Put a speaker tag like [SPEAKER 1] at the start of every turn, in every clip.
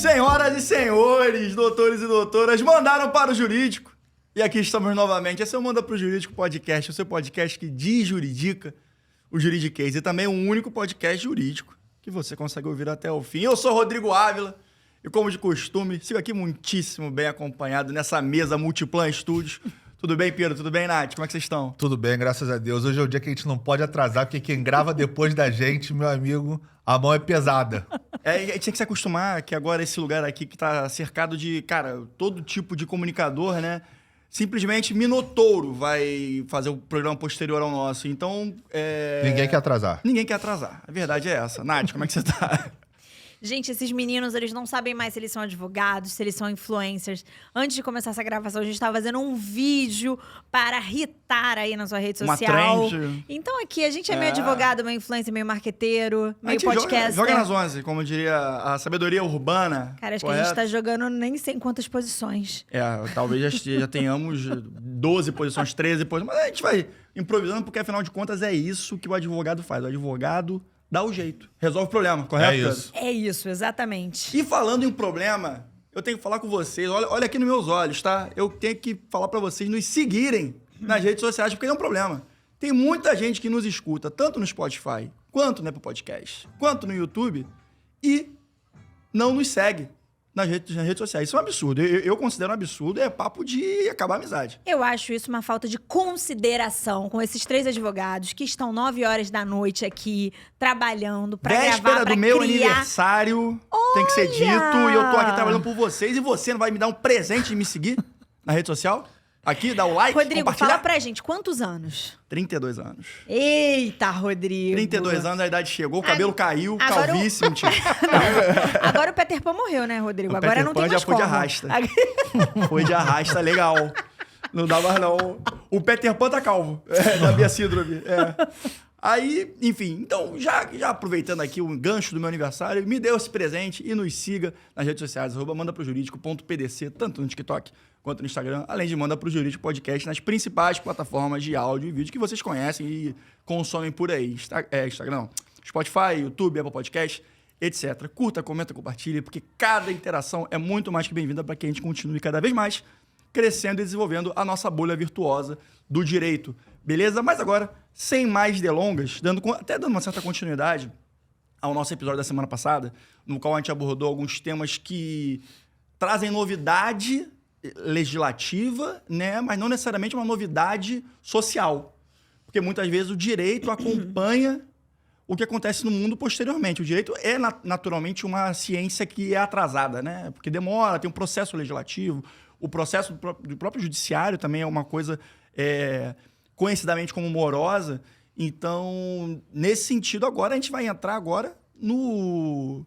[SPEAKER 1] Senhoras e senhores, doutores e doutoras, mandaram para o jurídico. E aqui estamos novamente. Esse é o Manda pro Jurídico Podcast, o seu podcast que desjuridica o juridiquês. E também o único podcast jurídico que você consegue ouvir até o fim. Eu sou Rodrigo Ávila e, como de costume, sigo aqui muitíssimo bem acompanhado nessa mesa Multiplan Studios. Tudo bem, Pedro? Tudo bem, Nath? Como é que vocês estão?
[SPEAKER 2] Tudo bem, graças a Deus. Hoje é o dia que a gente não pode atrasar, porque quem grava depois da gente, meu amigo, a mão é pesada.
[SPEAKER 1] A gente tem que se acostumar que agora esse lugar aqui que tá cercado de, cara, todo tipo de comunicador, né? Simplesmente Minotouro vai fazer o programa posterior ao nosso. Então,
[SPEAKER 2] Ninguém quer atrasar.
[SPEAKER 1] Ninguém quer atrasar. A verdade é essa. Nath, como é que você tá?
[SPEAKER 3] Gente, esses meninos, eles não sabem mais se eles são advogados, se eles são influencers. Antes de começar essa gravação, a gente estava fazendo um vídeo para irritar aí na sua rede social.
[SPEAKER 1] Uma trend.
[SPEAKER 3] Então aqui, a gente é meio advogado, meio influencer, meio marqueteiro, meio podcaster.
[SPEAKER 1] Joga nas 11, como diria a sabedoria urbana.
[SPEAKER 3] Cara, acho
[SPEAKER 1] correto?
[SPEAKER 3] que a gente tá jogando nem sei em quantas posições.
[SPEAKER 1] Talvez já tenhamos 12 posições, 13 posições. Mas a gente vai improvisando, porque afinal de contas é isso que o advogado faz. O advogado dá o jeito. Resolve o problema, correto?
[SPEAKER 2] É isso.
[SPEAKER 3] É isso, exatamente.
[SPEAKER 1] E falando em problema, eu tenho que falar com vocês. Olha aqui nos meus olhos, tá? Eu tenho que falar pra vocês nos seguirem nas redes sociais, porque é um problema. Tem muita gente que nos escuta, tanto no Spotify, quanto no Apple Podcast, quanto no YouTube, e não nos segue nas redes sociais. Isso é um absurdo. Eu considero um absurdo. É papo de acabar a amizade.
[SPEAKER 3] Eu acho isso uma falta de consideração com esses três advogados que estão 9 horas da noite aqui, trabalhando pra gravar,
[SPEAKER 1] Véspera
[SPEAKER 3] pra
[SPEAKER 1] do meu
[SPEAKER 3] criar.
[SPEAKER 1] aniversário, tem que ser dito. E eu tô aqui trabalhando por vocês. E você não vai me dar um presente de me seguir na rede social? Aqui, dá o like,
[SPEAKER 3] Rodrigo,
[SPEAKER 1] compartilhar.
[SPEAKER 3] fala pra gente, quantos anos?
[SPEAKER 1] 32 anos.
[SPEAKER 3] Eita, Rodrigo.
[SPEAKER 1] 32 anos, a idade chegou, o cabelo caiu,
[SPEAKER 3] agora
[SPEAKER 1] calvície, mentira.
[SPEAKER 3] Não, agora o Peter Pan morreu, né, Rodrigo?
[SPEAKER 1] O
[SPEAKER 3] Agora
[SPEAKER 1] Peter
[SPEAKER 3] não
[SPEAKER 1] Pan
[SPEAKER 3] tem
[SPEAKER 1] já
[SPEAKER 3] mais
[SPEAKER 1] foi de
[SPEAKER 3] como.
[SPEAKER 1] arrasta. Foi de arrasta, legal. Não dá mais não. O Peter Pan tá calvo, da minha síndrome. Aí, enfim, então, já aproveitando aqui o gancho do meu aniversário, me dê esse presente e nos siga nas redes sociais, @mandaprojurídico.pdc, tanto no TikTok quanto no Instagram, além de Manda Pro Jurídico Podcast nas principais plataformas de áudio e vídeo que vocês conhecem e consomem por aí. Instagram, não. Spotify, YouTube, Apple Podcast, etc. Curta, comenta, compartilhe, porque cada interação é muito mais que bem-vinda para que a gente continue cada vez mais crescendo e desenvolvendo a nossa bolha virtuosa do direito. Beleza? Mas agora, sem mais delongas, até dando uma certa continuidade ao nosso episódio da semana passada, no qual a gente abordou alguns temas que trazem novidade legislativa, né? Mas não necessariamente uma novidade social. Porque muitas vezes o direito acompanha o que acontece no mundo posteriormente. O direito é naturalmente uma ciência que é atrasada, né? Porque demora, tem um processo legislativo. O processo do próprio judiciário também é uma coisa conhecidamente como morosa. Então, nesse sentido, agora a gente vai entrar agora com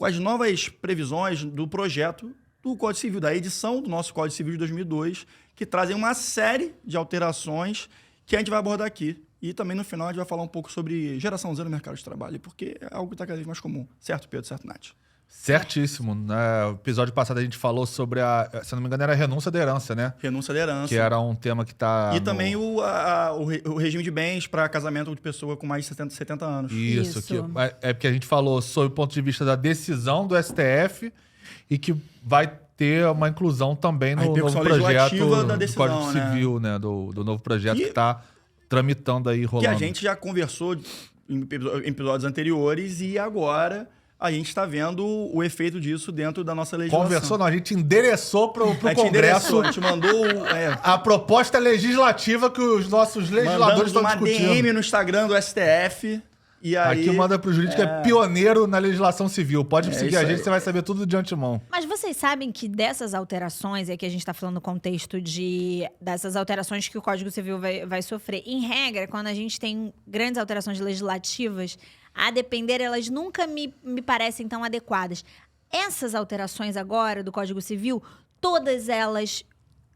[SPEAKER 1] as novas previsões do projeto do Código Civil, da edição do nosso Código Civil de 2002, que trazem uma série de alterações que a gente vai abordar aqui. E também, no final, a gente vai falar um pouco sobre geração Z no mercado de trabalho, porque é algo que está cada vez mais comum. Certo, Pedro? Certo, Nath?
[SPEAKER 2] Certíssimo. No episódio passado a gente falou sobre se não me engano, era a renúncia da herança, né?
[SPEAKER 1] Renúncia da herança.
[SPEAKER 2] Que era um tema que tá...
[SPEAKER 1] E também o regime de bens para casamento de pessoa com mais de 70 anos.
[SPEAKER 2] Isso.
[SPEAKER 3] Isso.
[SPEAKER 2] É porque a gente falou sob o ponto de vista da decisão do STF e que vai ter uma inclusão também no novo projeto
[SPEAKER 1] da
[SPEAKER 2] do
[SPEAKER 1] decisão,
[SPEAKER 2] Código Civil, né? Do novo projeto que está tramitando aí, rolando.
[SPEAKER 1] Que a gente já conversou em episódios anteriores e agora a gente está vendo o efeito disso dentro da nossa legislação.
[SPEAKER 2] Conversou, não. A gente endereçou para o Congresso.
[SPEAKER 1] A gente mandou
[SPEAKER 2] a proposta legislativa que os nossos legisladores estão discutindo.
[SPEAKER 1] Mandamos uma DM no Instagram do STF. E aí,
[SPEAKER 2] aqui o Manda Pro Jurídico é pioneiro na legislação civil. Pode seguir a gente, você vai saber tudo de antemão.
[SPEAKER 3] Mas vocês sabem que dessas alterações, é que a gente está falando no contexto dessas alterações que o Código Civil vai sofrer. Em regra, quando a gente tem grandes alterações legislativas, a depender, elas nunca me parecem tão adequadas. Essas alterações agora do Código Civil, todas elas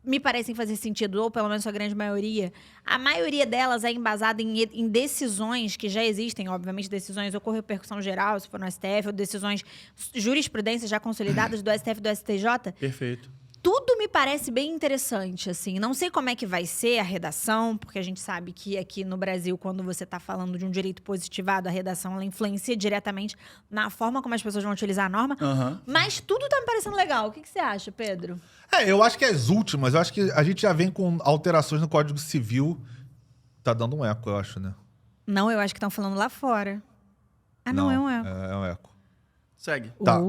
[SPEAKER 3] me parecem fazer sentido, ou pelo menos a grande maioria. A maioria delas é embasada em decisões que já existem, obviamente decisões ou com repercussão geral, se for no STF, ou decisões, jurisprudências já consolidadas do STF e do STJ.
[SPEAKER 1] Perfeito.
[SPEAKER 3] tudo me parece bem interessante, assim. Não sei como é que vai ser a redação, porque a gente sabe que aqui no Brasil, quando você está falando de um direito positivado, a redação ela influencia diretamente na forma como as pessoas vão utilizar a norma. Mas tudo tá me parecendo legal. O que você acha, Pedro?
[SPEAKER 2] Eu acho que as últimas, eu acho que a gente já vem com alterações no Código Civil. Tá dando um eco, eu acho, né?
[SPEAKER 3] Não, eu acho que estão falando lá fora. Não, é um eco.
[SPEAKER 2] É um eco.
[SPEAKER 1] Segue.
[SPEAKER 2] Tá.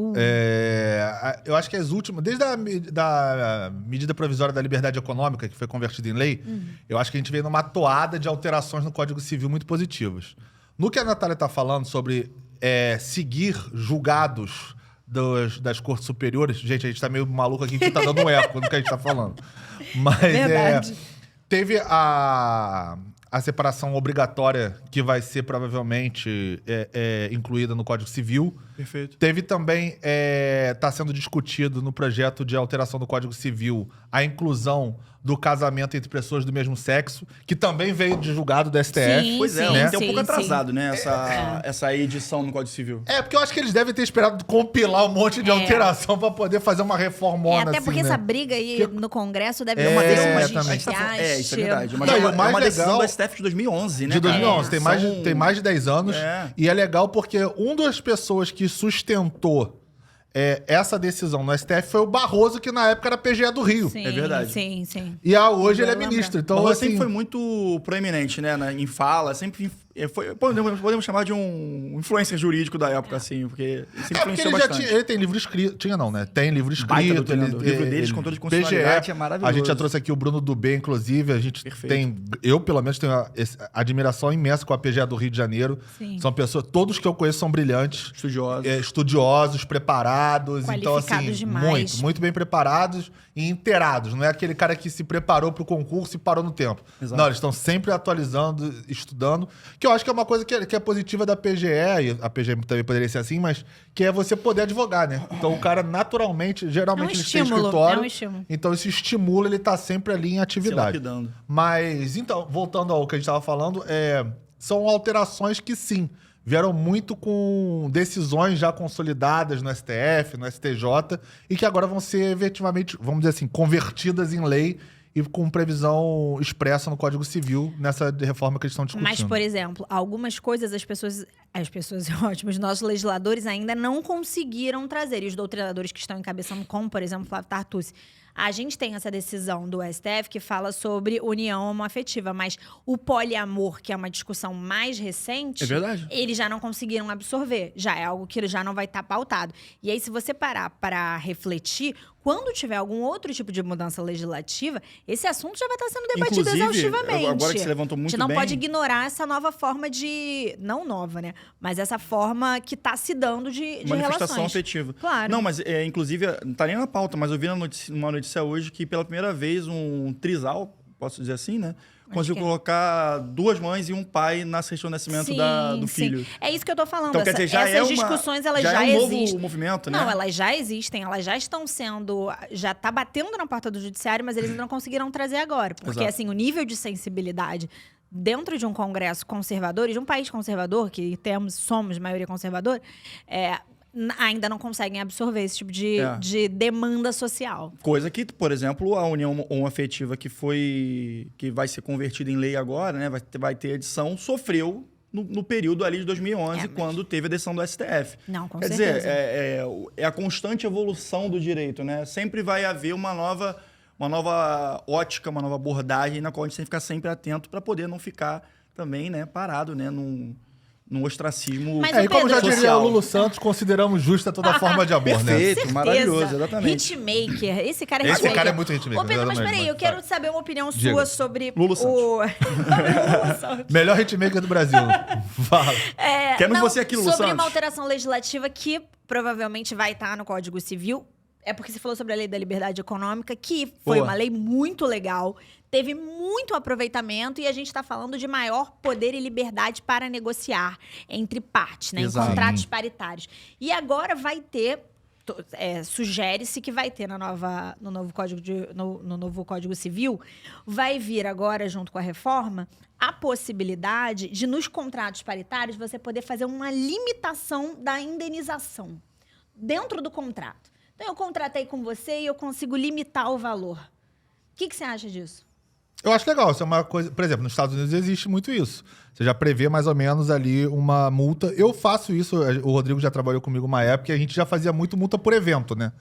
[SPEAKER 2] Eu acho que as últimas, desde a medida provisória da liberdade econômica, que foi convertida em lei, eu acho que a gente vem numa toada de alterações no Código Civil muito positivas. No que a Natália está falando sobre seguir julgados das cortes superiores, gente, a gente tá meio maluco aqui que tá dando um eco no que a gente tá falando. Mas teve a separação obrigatória que vai ser provavelmente incluída no Código Civil.
[SPEAKER 1] Perfeito.
[SPEAKER 2] Teve também, está sendo discutido no projeto de alteração do Código Civil a inclusão do casamento entre pessoas do mesmo sexo, que também veio de julgado do STF.
[SPEAKER 3] Sim,
[SPEAKER 1] pois é,
[SPEAKER 3] né?
[SPEAKER 1] tem um pouco atrasado, né? Essa edição no Código Civil.
[SPEAKER 2] Porque eu acho que eles devem ter esperado compilar um monte de alteração para poder fazer uma reformona.
[SPEAKER 3] Até porque
[SPEAKER 2] assim,
[SPEAKER 3] essa
[SPEAKER 2] né?
[SPEAKER 3] briga aí no Congresso deve
[SPEAKER 1] uma
[SPEAKER 3] decisão
[SPEAKER 1] isso é verdade. Mas
[SPEAKER 2] Não,
[SPEAKER 1] é uma decisão
[SPEAKER 2] legal
[SPEAKER 1] do STF de 2011, né?
[SPEAKER 2] De 2011,
[SPEAKER 1] cara?
[SPEAKER 2] tem mais de 10 anos. E é legal porque uma das pessoas que sustentou essa decisão no STF foi o Barroso, que na época era PGE do Rio.
[SPEAKER 3] Sim,
[SPEAKER 1] É verdade.
[SPEAKER 3] Sim.
[SPEAKER 2] E hoje ele é ministro. Então,
[SPEAKER 1] Barroso
[SPEAKER 2] assim,
[SPEAKER 1] sempre foi muito proeminente, né? Em fala, sempre podemos chamar de um influencer jurídico da época, assim, porque ele sempre influenciou bastante.
[SPEAKER 2] Ele tem livro escrito. Tinha não, né? Tem livro escrito.
[SPEAKER 1] O livro deles, Controle de Constitucionalidade, é maravilhoso.
[SPEAKER 2] A gente já trouxe aqui o Bruno Dubé, inclusive. A gente eu, pelo menos, tenho admiração imensa com a PGE do Rio de Janeiro.
[SPEAKER 3] Sim.
[SPEAKER 2] São pessoas, todos que eu conheço são brilhantes.
[SPEAKER 1] Estudiosos.
[SPEAKER 2] Preparados. Então, assim,
[SPEAKER 3] demais.
[SPEAKER 2] muito bem preparados e inteirados. Não é aquele cara que se preparou pro concurso e parou no tempo.
[SPEAKER 1] Exato.
[SPEAKER 2] Não, eles estão sempre atualizando, estudando. Que eu acho que é uma coisa que é positiva da PGE, e a PGE também poderia ser assim, mas que é você poder advogar, né? Então o cara naturalmente, geralmente ele tem escritório. Então isso estimula ele estar sempre ali em atividade. Mas, então, voltando ao que a gente estava falando, são alterações que sim, vieram muito com decisões já consolidadas no STF, no STJ, e que agora vão ser efetivamente, vamos dizer assim, convertidas em lei e com previsão expressa no Código Civil nessa reforma que eles estão discutindo.
[SPEAKER 3] Mas, por exemplo, algumas coisas as pessoas é ótimo, os nossos legisladores ainda não conseguiram trazer. E os doutrinadores que estão encabeçando, como, por exemplo, Flávio Tartucci. A gente tem essa decisão do STF que fala sobre união homoafetiva, mas o poliamor, que é uma discussão mais recente, eles já não conseguiram absorver. Já é algo que já não vai estar pautado. E aí, se você parar para refletir, quando tiver algum outro tipo de mudança legislativa, esse assunto já vai estar sendo debatido exaustivamente.
[SPEAKER 1] Agora que você levantou muito bem...
[SPEAKER 3] A gente não pode ignorar essa nova forma de... Não nova, né? Mas essa forma que está se dando de
[SPEAKER 1] manifestação
[SPEAKER 3] relações.
[SPEAKER 1] afetiva.
[SPEAKER 3] Claro.
[SPEAKER 1] Não, mas inclusive, não está nem na pauta, mas eu vi numa notícia hoje que pela primeira vez um trisal, posso dizer assim, né? Conseguiu colocar duas mães e um pai na certidão de nascimento do filho.
[SPEAKER 3] É isso que eu tô falando.
[SPEAKER 1] Então, quer dizer, essas
[SPEAKER 3] discussões, elas já
[SPEAKER 1] existem.
[SPEAKER 3] Um novo
[SPEAKER 1] movimento, né?
[SPEAKER 3] Não, elas já existem, elas já estão sendo... Já tá batendo na porta do judiciário, mas eles ainda não conseguiram trazer agora. Porque, assim, o nível de sensibilidade dentro de um congresso conservador, e de um país conservador, que somos maioria conservadora, ainda não conseguem absorver esse tipo de demanda social.
[SPEAKER 1] Coisa que, por exemplo, a união homoafetiva que vai ser convertida em lei agora, né, vai ter edição, sofreu no período ali de 2011, quando teve a decisão do STF.
[SPEAKER 3] Não, com
[SPEAKER 1] certeza. Quer dizer, é a constante evolução do direito, né? Sempre vai haver uma nova ótica, uma nova abordagem na qual a gente tem que ficar sempre atento para poder não ficar também, né, parado, né, num ostracismo social.
[SPEAKER 2] E como já diria o Lulu Santos, consideramos justa toda forma de amor, né?
[SPEAKER 1] Perfeito, maravilhoso, exatamente.
[SPEAKER 3] Hitmaker. Esse cara é hitmaker.
[SPEAKER 2] Esse cara é muito hitmaker.
[SPEAKER 3] Ô, Pedro, mas peraí, eu quero saber uma opinião sua sobre
[SPEAKER 1] Lulu Santos.
[SPEAKER 2] Melhor hitmaker do Brasil. Fala.
[SPEAKER 1] Queremos você aqui, Lulu Santos.
[SPEAKER 3] Sobre uma alteração legislativa que provavelmente vai estar no Código Civil. É porque você falou sobre a Lei da Liberdade Econômica, que foi uma lei muito legal, teve muito aproveitamento e a gente está falando de maior poder e liberdade para negociar entre partes, né, em contratos paritários. E agora vai ter, sugere-se que vai ter no novo Código Civil, vai vir agora, junto com a reforma, a possibilidade de, nos contratos paritários, você poder fazer uma limitação da indenização dentro do contrato. Então, eu contratei com você e eu consigo limitar o valor. O que você acha disso?
[SPEAKER 2] Eu acho legal. Isso é uma coisa... Por exemplo, nos Estados Unidos existe muito isso. Você já prevê mais ou menos ali uma multa. Eu faço isso. O Rodrigo já trabalhou comigo uma época e a gente já fazia muito multa por evento, né?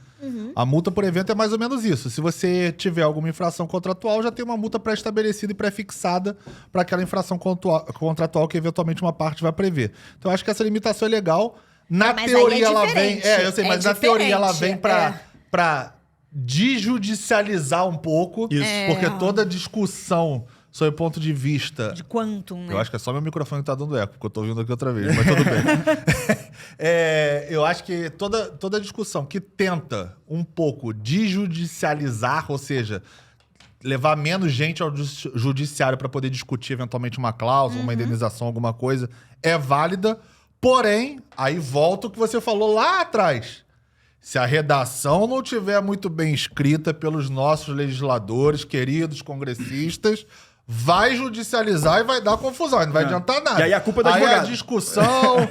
[SPEAKER 2] A multa por evento é mais ou menos isso. Se você tiver alguma infração contratual, já tem uma multa pré-estabelecida e pré-fixada para aquela infração contratual que eventualmente uma parte vai prever. Então, eu acho que essa limitação é legal. Na teoria ela vem... eu sei, mas na teoria ela vem para desjudicializar um pouco. Isso. Porque toda discussão sob o ponto de vista...
[SPEAKER 3] De quantum, né?
[SPEAKER 2] Eu acho que é só meu microfone que tá dando eco, porque eu tô ouvindo aqui outra vez, mas tudo bem. Eu acho que toda discussão que tenta um pouco desjudicializar, ou seja, levar menos gente ao judiciário para poder discutir eventualmente uma cláusula, uma indenização, alguma coisa, é válida. Porém, aí volta o que você falou lá atrás. Se a redação não tiver muito bem escrita pelos nossos legisladores, queridos congressistas, vai judicializar e vai dar confusão, não vai adiantar nada.
[SPEAKER 1] E aí a culpa é do advogado.
[SPEAKER 2] Aí a discussão...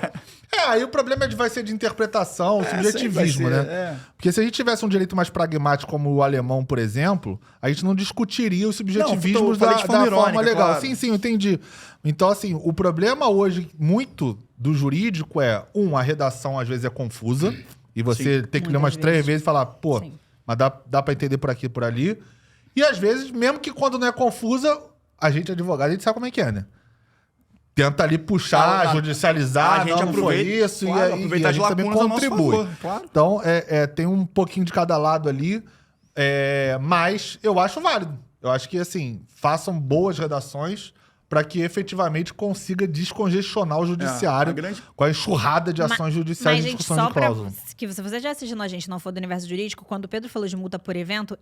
[SPEAKER 2] aí o problema vai ser de interpretação, subjetivismo, né? Porque se a gente tivesse um direito mais pragmático como o alemão, por exemplo, a gente não discutiria os subjetivismos da forma legal. Claro. Sim, eu entendi. Então, assim, o problema hoje, muito do jurídico é, a redação às vezes é confusa, e você tem que ler umas 3 vezes e falar, pô, mas dá pra entender por aqui e por ali. E às vezes, mesmo que quando não é confusa, a gente advogado, a gente sabe como é que é, né? Tenta ali puxar, judicializar, a gente não foi isso, claro, e a gente também contribui. Claro. Então, tem um pouquinho de cada lado ali, mas eu acho válido. Eu acho que, assim, façam boas redações para que efetivamente consiga descongestionar o judiciário com a enxurrada de ações judiciais e discussão de cláusula.
[SPEAKER 3] Que se você já assistindo a gente não for do universo jurídico, quando o Pedro falou de multa por evento,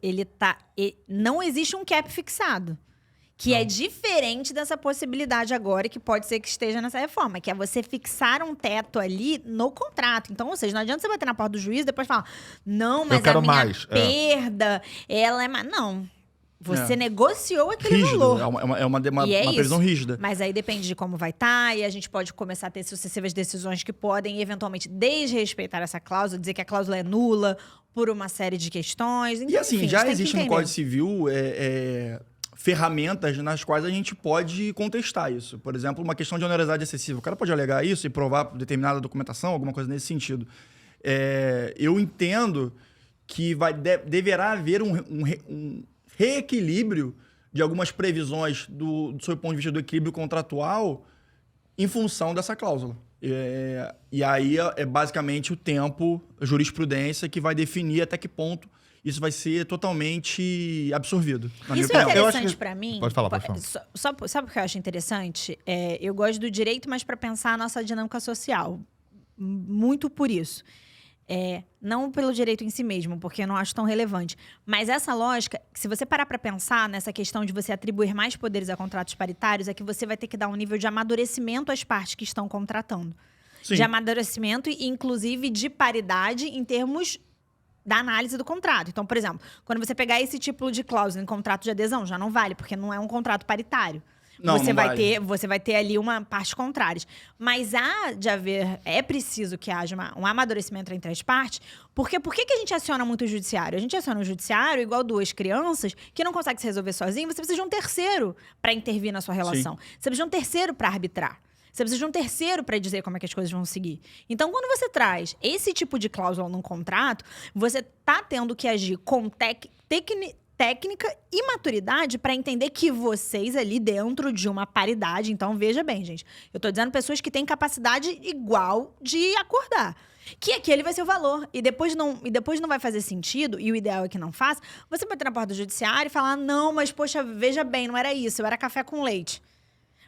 [SPEAKER 3] não existe um cap fixado. Que é diferente dessa possibilidade agora, que pode ser que esteja nessa reforma, que é você fixar um teto ali no contrato. Então, ou seja, não adianta você bater na porta do juiz e depois falar, não, mas a minha perda, ela é... Não. Você negociou aquele valor.
[SPEAKER 1] É uma previsão rígida.
[SPEAKER 3] Mas aí depende de como vai estar, e a gente pode começar a ter sucessivas decisões que podem, eventualmente, desrespeitar essa cláusula, dizer que a cláusula é nula por uma série de questões. Então,
[SPEAKER 1] e assim, enfim, já existe no Código Civil ferramentas nas quais a gente pode contestar isso. Por exemplo, uma questão de onerosidade excessiva. O cara pode alegar isso e provar determinada documentação, alguma coisa nesse sentido. Eu entendo que deverá haver um reequilíbrio de algumas previsões sob o ponto de vista do equilíbrio contratual em função dessa cláusula. E aí é basicamente o tempo, a jurisprudência, que vai definir até que ponto isso vai ser totalmente absorvido.
[SPEAKER 3] Isso é interessante para mim.
[SPEAKER 2] Pode falar.
[SPEAKER 3] Sabe o que eu acho interessante? Eu gosto do direito, mas para pensar a nossa dinâmica social. Muito por isso. Não pelo direito em si mesmo, porque eu não acho tão relevante. Mas essa lógica, se você parar para pensar nessa questão de você atribuir mais poderes a contratos paritários, é que você vai ter que dar um nível de amadurecimento às partes que estão contratando. Sim. De amadurecimento e, inclusive, de paridade em termos da análise do contrato. Então, por exemplo, quando você pegar esse tipo de cláusula em contrato de adesão, já não vale, porque não é um contrato paritário. Você vai ter ali uma parte contrária. Mas é preciso que haja um amadurecimento entre as partes, porque por que a gente aciona muito o judiciário? A gente aciona o judiciário igual 2 crianças que não conseguem se resolver sozinho, você precisa de um terceiro para intervir na sua relação. Sim. Você precisa de um terceiro para arbitrar. Você precisa de um terceiro para dizer como é que as coisas vão seguir. Então, quando você traz esse tipo de cláusula num contrato, você tá tendo que agir com técnica e maturidade para entender que vocês ali dentro de uma paridade... Então, veja bem, gente. Eu tô dizendo pessoas que têm capacidade igual de acordar. Que aquele vai ser o valor. E depois não vai fazer sentido, e o ideal é que não faça, você bater na porta do judiciário e falar, não, mas poxa, veja bem, não era isso, eu era café com leite.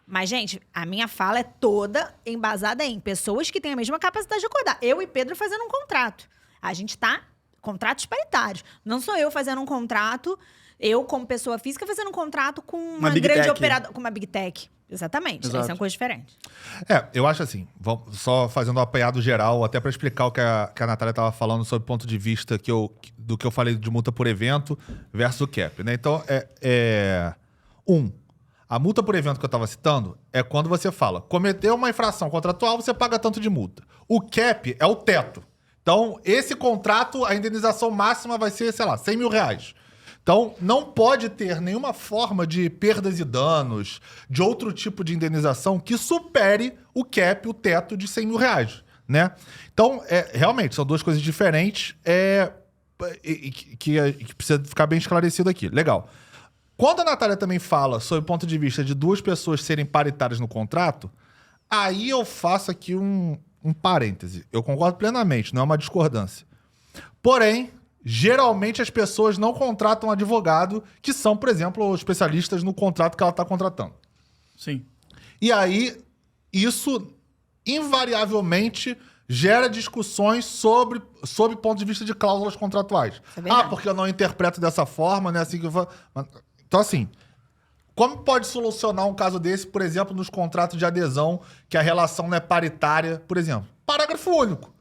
[SPEAKER 3] Mas, gente, a minha fala é toda embasada em pessoas que têm a mesma capacidade de acordar. Eu e Pedro fazendo um contrato. A gente tá... Contratos paritários. Não sou eu fazendo um contrato, eu como pessoa física fazendo um contrato com uma grande operadora, com uma Big Tech. Exatamente. Isso são coisas diferentes.
[SPEAKER 2] Eu acho assim, só fazendo um apanhado geral, até para explicar o que a Natália estava falando sobre o ponto de vista do que eu falei de multa por evento versus o cap, né? Então, a multa por evento que eu estava citando é quando você fala, cometeu uma infração contratual, você paga tanto de multa. O cap é o teto. Então, esse contrato, a indenização máxima vai ser, sei lá, 100 mil reais. Então, não pode ter nenhuma forma de perdas e danos, de outro tipo de indenização que supere o cap, o teto de 100 mil reais, né? Então, realmente, são duas coisas diferentes que precisa ficar bem esclarecido aqui. Legal. Quando a Natália também fala sobre o ponto de vista de duas pessoas serem paritárias no contrato, aí eu faço aqui um parêntese. Eu concordo plenamente, não é uma discordância. Porém, geralmente as pessoas não contratam advogado que são, por exemplo, especialistas no contrato que ela está contratando.
[SPEAKER 1] Sim.
[SPEAKER 2] E aí, isso invariavelmente gera discussões sobre ponto de vista de cláusulas contratuais. Porque eu não interpreto dessa forma, né? Assim que eu falo. Então, assim, como pode solucionar um caso desse, por exemplo, nos contratos de adesão, que a relação não é paritária, por exemplo? Parágrafo único.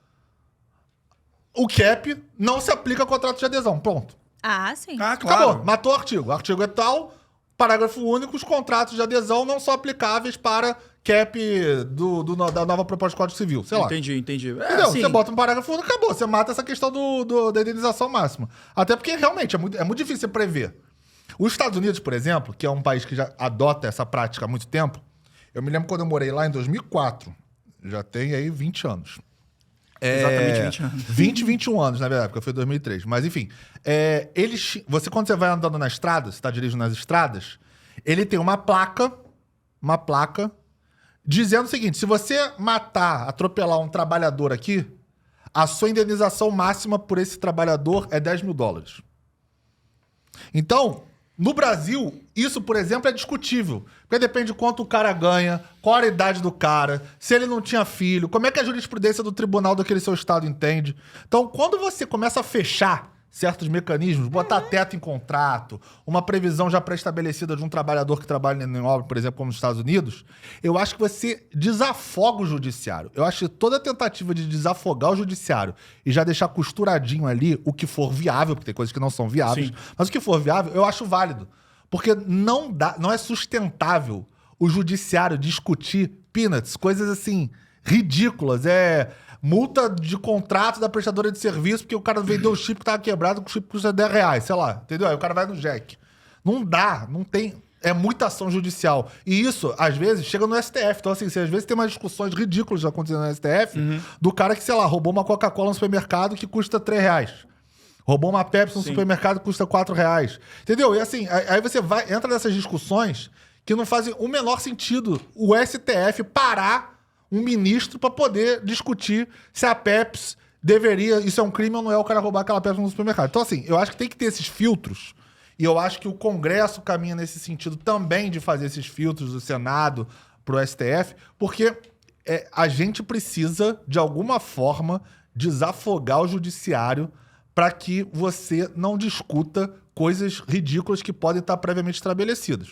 [SPEAKER 2] O cap não se aplica a contrato de adesão. Pronto.
[SPEAKER 3] Sim.
[SPEAKER 1] Claro.
[SPEAKER 2] Acabou. Matou o artigo. O artigo é tal, parágrafo único, os contratos de adesão não são aplicáveis para cap da nova proposta de Código Civil. Sei lá.
[SPEAKER 1] Entendi.
[SPEAKER 2] Entendeu? Você bota um parágrafo único, acabou. Você mata essa questão da indenização máxima. Até porque, realmente, é muito difícil você prever. Os Estados Unidos, por exemplo, que é um país que já adota essa prática há muito tempo, eu me lembro quando eu morei lá em 2004. Já tem aí 20 anos.
[SPEAKER 1] Exatamente 20 anos.
[SPEAKER 2] 21 anos, na verdade, porque foi 2003. Mas, enfim, quando você vai andando na estrada, você está dirigindo nas estradas, ele tem uma placa dizendo o seguinte: se você atropelar um trabalhador aqui, a sua indenização máxima por esse trabalhador é $10 mil. Então, no Brasil, isso, por exemplo, é discutível. Porque depende de quanto o cara ganha, qual a idade do cara, se ele não tinha filho, como é que a jurisprudência do tribunal daquele seu estado entende. Então, quando você começa a fechar certos mecanismos, botar teto em contrato, uma previsão já pré-estabelecida de um trabalhador que trabalha em obra, por exemplo, como nos Estados Unidos, eu acho que você desafoga o judiciário. Eu acho que toda tentativa de desafogar o judiciário e já deixar costuradinho ali o que for viável, porque tem coisas que não são viáveis, mas o que for viável, eu acho válido. Porque não é sustentável o judiciário discutir peanuts, coisas assim, ridículas, multa de contrato da prestadora de serviço porque o cara vendeu o chip que tava quebrado, o chip custa R$10, sei lá, entendeu? Aí o cara vai no Jack. Não dá, não tem... É muita ação judicial. E isso, às vezes, chega no STF. Então, assim, às vezes tem umas discussões ridículas acontecendo no STF do cara que, sei lá, roubou uma Coca-Cola no supermercado que custa R$3. Roubou uma Pepsi no supermercado que custa R$4. Entendeu? E assim, aí você entra nessas discussões que não fazem o menor sentido o STF parar um ministro para poder discutir se a Pepsi deveria... Isso é um crime ou não é o cara roubar aquela Pepsi no supermercado. Então, assim, eu acho que tem que ter esses filtros. E eu acho que o Congresso caminha nesse sentido também de fazer esses filtros do Senado pro STF, porque a gente precisa, de alguma forma, desafogar o judiciário para que você não discuta coisas ridículas que podem estar previamente estabelecidas.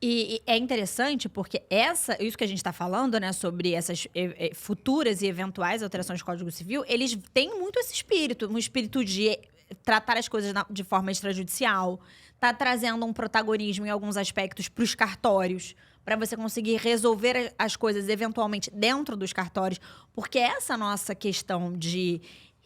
[SPEAKER 3] E é interessante porque isso que a gente está falando, né, sobre essas futuras e eventuais alterações do Código Civil, eles têm muito esse espírito, um espírito de tratar as coisas de forma extrajudicial, tá trazendo um protagonismo em alguns aspectos para os cartórios, para você conseguir resolver as coisas eventualmente dentro dos cartórios, porque essa nossa questão de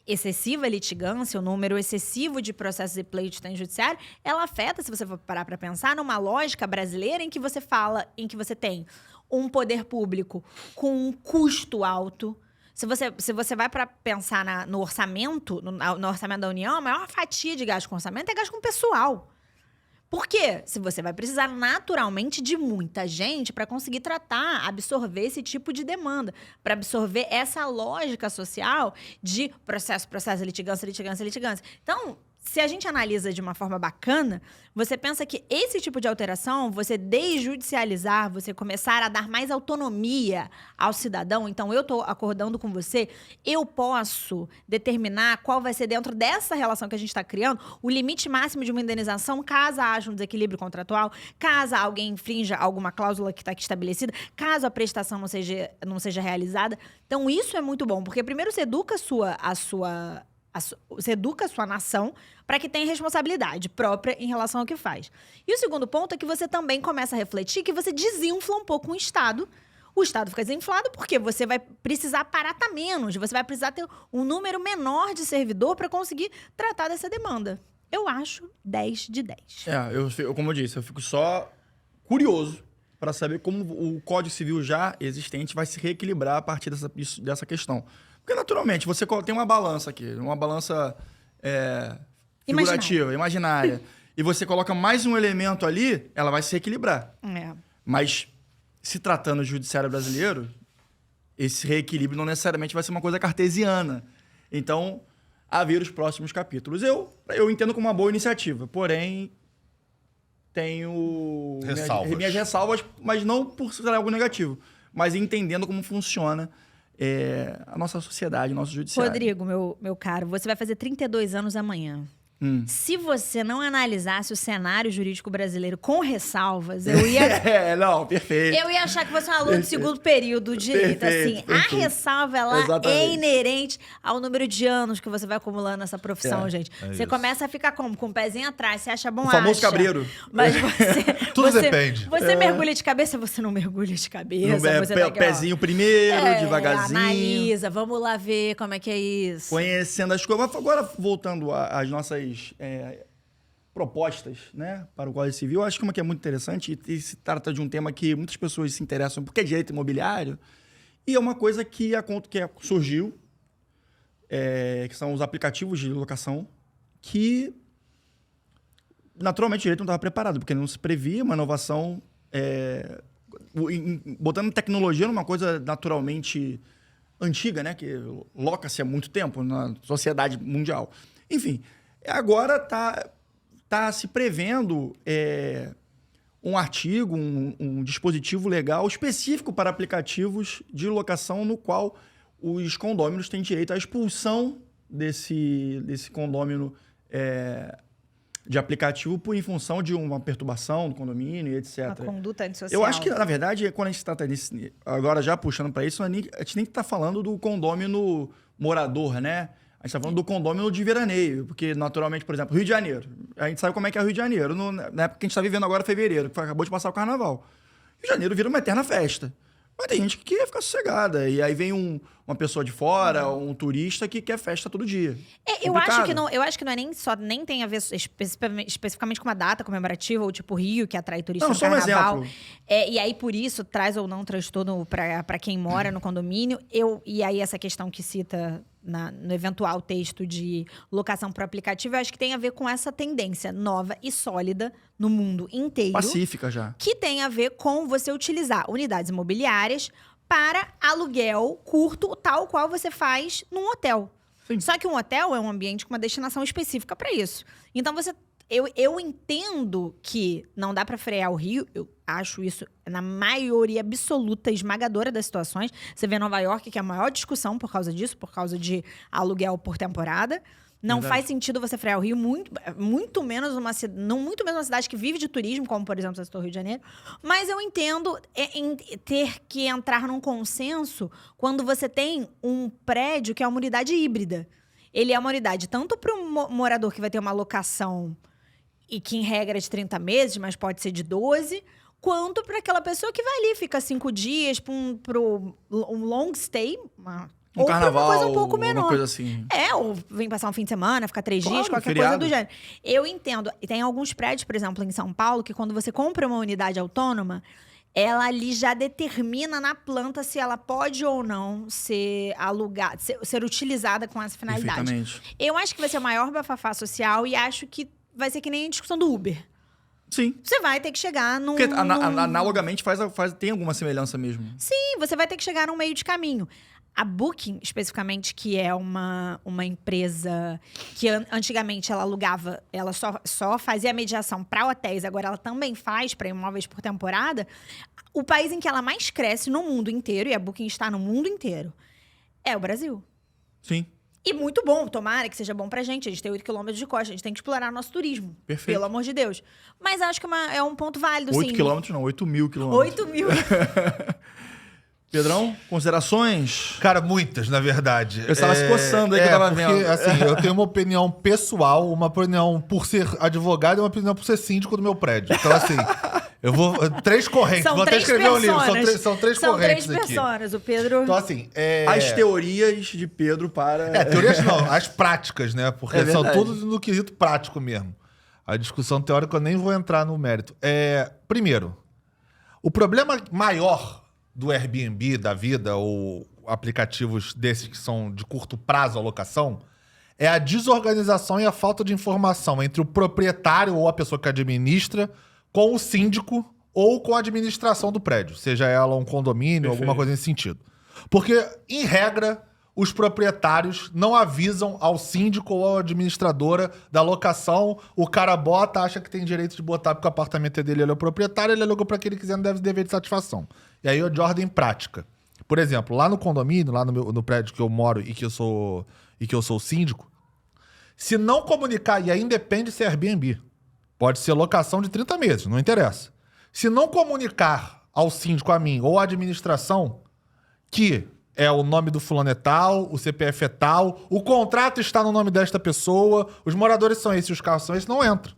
[SPEAKER 3] excessiva litigância, o número excessivo de processos e pleitos em judiciário, ela afeta, se você for parar para pensar, numa lógica brasileira em que você tem um poder público com um custo alto. Se você vai para pensar no orçamento, no orçamento da União, a maior fatia de gasto com orçamento é gasto com pessoal. Por quê? Se você vai precisar naturalmente de muita gente para conseguir tratar, absorver esse tipo de demanda, para absorver essa lógica social de processo, litigância. Então, se a gente analisa de uma forma bacana, você pensa que esse tipo de alteração, você desjudicializar, você começar a dar mais autonomia ao cidadão. Então, eu estou acordando com você, eu posso determinar qual vai ser, dentro dessa relação que a gente está criando, o limite máximo de uma indenização, caso haja um desequilíbrio contratual, caso alguém infrinja alguma cláusula que está aqui estabelecida, caso a prestação não seja realizada. Então, isso é muito bom, porque primeiro você educa você educa a sua nação para que tenha responsabilidade própria em relação ao que faz. E o segundo ponto é que você também começa a refletir que você desinfla um pouco um Estado, o Estado fica desinflado porque você vai precisar aparatar menos, você vai precisar ter um número menor de servidor para conseguir tratar dessa demanda. Eu acho 10 de 10.
[SPEAKER 1] Como eu disse, eu fico só curioso para saber como o Código Civil já existente vai se reequilibrar a partir dessa questão. Porque, naturalmente, você tem uma balança aqui, uma balança figurativa, imaginária. E você coloca mais um elemento ali, ela vai se reequilibrar. Mas, se tratando do judiciário brasileiro, esse reequilíbrio não necessariamente vai ser uma coisa cartesiana. Então, a ver os próximos capítulos. Eu entendo como uma boa iniciativa, porém, tenho minhas ressalvas, mas não por ser algo negativo, mas entendendo como funciona a nossa sociedade, o nosso judiciário.
[SPEAKER 3] Rodrigo, meu caro, você vai fazer 32 anos amanhã. Se você não analisasse o cenário jurídico brasileiro com ressalvas, eu ia...
[SPEAKER 1] não, perfeito.
[SPEAKER 3] Eu ia achar que você é um aluno de segundo período de direito. Assim, a ressalva, ela é inerente ao número de anos que você vai acumulando nessa profissão, gente. Você começa a ficar como? Com o pezinho atrás, você acha bom,
[SPEAKER 1] o famoso cabreiro.
[SPEAKER 3] Mas
[SPEAKER 2] Tudo depende.
[SPEAKER 3] Você mergulha de cabeça, você não mergulha de cabeça.
[SPEAKER 1] Pezinho primeiro, devagarzinho.
[SPEAKER 3] Analisa, vamos lá ver como é que é isso.
[SPEAKER 1] Conhecendo as coisas. Agora, voltando às nossas propostas, né, para o Código Civil, eu acho que uma que é muito interessante e se trata de um tema que muitas pessoas se interessam porque é direito imobiliário e é uma coisa que surgiu, que são os aplicativos de locação, que naturalmente o direito não estava preparado, porque não se previa uma inovação botando tecnologia numa coisa naturalmente antiga, né, que loca-se há muito tempo na sociedade mundial. Enfim, agora está se prevendo um artigo, um dispositivo legal específico para aplicativos de locação no qual os condôminos têm direito à expulsão desse condômino de aplicativo em função de uma perturbação do condomínio e etc.
[SPEAKER 3] Uma conduta antissocial.
[SPEAKER 1] Eu acho que, na verdade, quando a gente trata disso, agora já puxando para isso, a gente nem está falando do condômino morador, né? A gente está falando do condômino de veraneio, porque, naturalmente, por exemplo, Rio de Janeiro. A gente sabe como é que é o Rio de Janeiro. Na época que a gente está vivendo agora, fevereiro, que acabou de passar o carnaval. Rio de Janeiro vira uma eterna festa. Mas tem gente que quer ficar sossegada. E aí vem uma pessoa de fora, um turista que quer festa todo dia.
[SPEAKER 3] Eu acho que não é nem tem a ver especificamente com uma data comemorativa, ou tipo Rio, que atrai turista no carnaval.
[SPEAKER 1] Um exemplo.
[SPEAKER 3] E aí, por isso, traz ou não transtorno para quem mora no condomínio. E aí, essa questão que cita no eventual texto de locação por aplicativo, eu acho que tem a ver com essa tendência nova e sólida no mundo inteiro.
[SPEAKER 1] Pacífica já.
[SPEAKER 3] Que tem a ver com você utilizar unidades imobiliárias para aluguel curto, tal qual você faz num hotel. Sim. Só que um hotel é um ambiente com uma destinação específica para isso. Então, eu entendo que não dá para frear o Rio. Eu acho isso na maioria absoluta, esmagadora das situações. Você vê Nova York, que é a maior discussão por causa disso, por causa de aluguel por temporada. Não faz sentido você frear o Rio, muito menos uma cidade que vive de turismo, como, por exemplo, o Rio de Janeiro. Mas eu entendo em ter que entrar num consenso quando você tem um prédio que é uma unidade híbrida. Ele é uma unidade tanto para o morador que vai ter uma locação e que, em regra, é de 30 meses, mas pode ser de 12, quanto para aquela pessoa que vai ali, fica 5 dias para um long stay,
[SPEAKER 1] ou carnaval,
[SPEAKER 3] uma coisa um pouco menor.
[SPEAKER 1] Uma coisa assim.
[SPEAKER 3] Ou vem passar um fim de semana, ficar 3 dias, qualquer
[SPEAKER 1] feriado.
[SPEAKER 3] coisa do gênero. Eu entendo. E tem alguns prédios, por exemplo, em São Paulo, que quando você compra uma unidade autônoma, ela ali já determina na planta se ela pode ou não ser alugada, ser utilizada com essa finalidade. Eu acho que vai ser o maior bafafá social e acho que vai ser que nem a discussão do Uber.
[SPEAKER 1] Sim.
[SPEAKER 3] Você vai ter que chegar num...
[SPEAKER 1] Porque analogamente tem alguma semelhança mesmo.
[SPEAKER 3] Sim, você vai ter que chegar num meio de caminho. A Booking, especificamente, que é uma empresa que antigamente ela alugava, ela só fazia mediação para hotéis, agora ela também faz para imóveis por temporada. O país em que ela mais cresce no mundo inteiro, e a Booking está no mundo inteiro, é o Brasil.
[SPEAKER 1] Sim.
[SPEAKER 3] E muito bom, tomara que seja bom pra gente. A gente tem 8 quilômetros de costa, a gente tem que explorar nosso turismo.
[SPEAKER 1] Perfeito.
[SPEAKER 3] Pelo amor de Deus. Mas acho que é um ponto válido,
[SPEAKER 1] 8 quilômetros não, 8 mil quilômetros.
[SPEAKER 3] 8 mil.
[SPEAKER 1] Pedrão, considerações?
[SPEAKER 2] Cara, muitas, na verdade.
[SPEAKER 1] Eu estava se coçando aí que eu tava
[SPEAKER 2] porque,
[SPEAKER 1] vendo.
[SPEAKER 2] Assim, eu tenho uma opinião pessoal, uma opinião por ser advogado e uma opinião por ser síndico do meu prédio. Então, assim, Eu vou... 3 correntes.
[SPEAKER 3] São
[SPEAKER 2] Vou até
[SPEAKER 3] 3
[SPEAKER 2] escrever um livro.
[SPEAKER 3] personas.
[SPEAKER 2] São três correntes
[SPEAKER 3] São 3
[SPEAKER 2] aqui.
[SPEAKER 3] personas. O Pedro...
[SPEAKER 2] Então, assim...
[SPEAKER 1] As teorias de Pedro para...
[SPEAKER 2] Teorias não. As práticas, né? Porque são
[SPEAKER 1] verdade.
[SPEAKER 2] tudo no quesito prático mesmo. A discussão teórica eu nem vou entrar no mérito. Primeiro, o problema maior do Airbnb, da vida, ou aplicativos desses que são de curto prazo a locação, é a desorganização e a falta de informação entre o proprietário ou a pessoa que administra com o síndico ou com a administração do prédio, seja ela um condomínio, alguma coisa nesse sentido. Porque, em regra, os proprietários não avisam ao síndico ou à administradora da locação, o cara bota, acha que tem direito de botar porque o apartamento é dele, ele é o proprietário, ele alugou para quem ele quiser, não deve dever de satisfação. E aí é de ordem prática. Por exemplo, lá no condomínio, lá no prédio que eu moro e que eu sou o síndico, se não comunicar, e aí independe se é Airbnb, pode ser locação de 30 meses, não interessa. Se não comunicar ao síndico, a mim ou à administração, que é o nome do fulano é tal, o CPF é tal, o contrato está no nome desta pessoa, os moradores são esses, os carros são esses, não entra.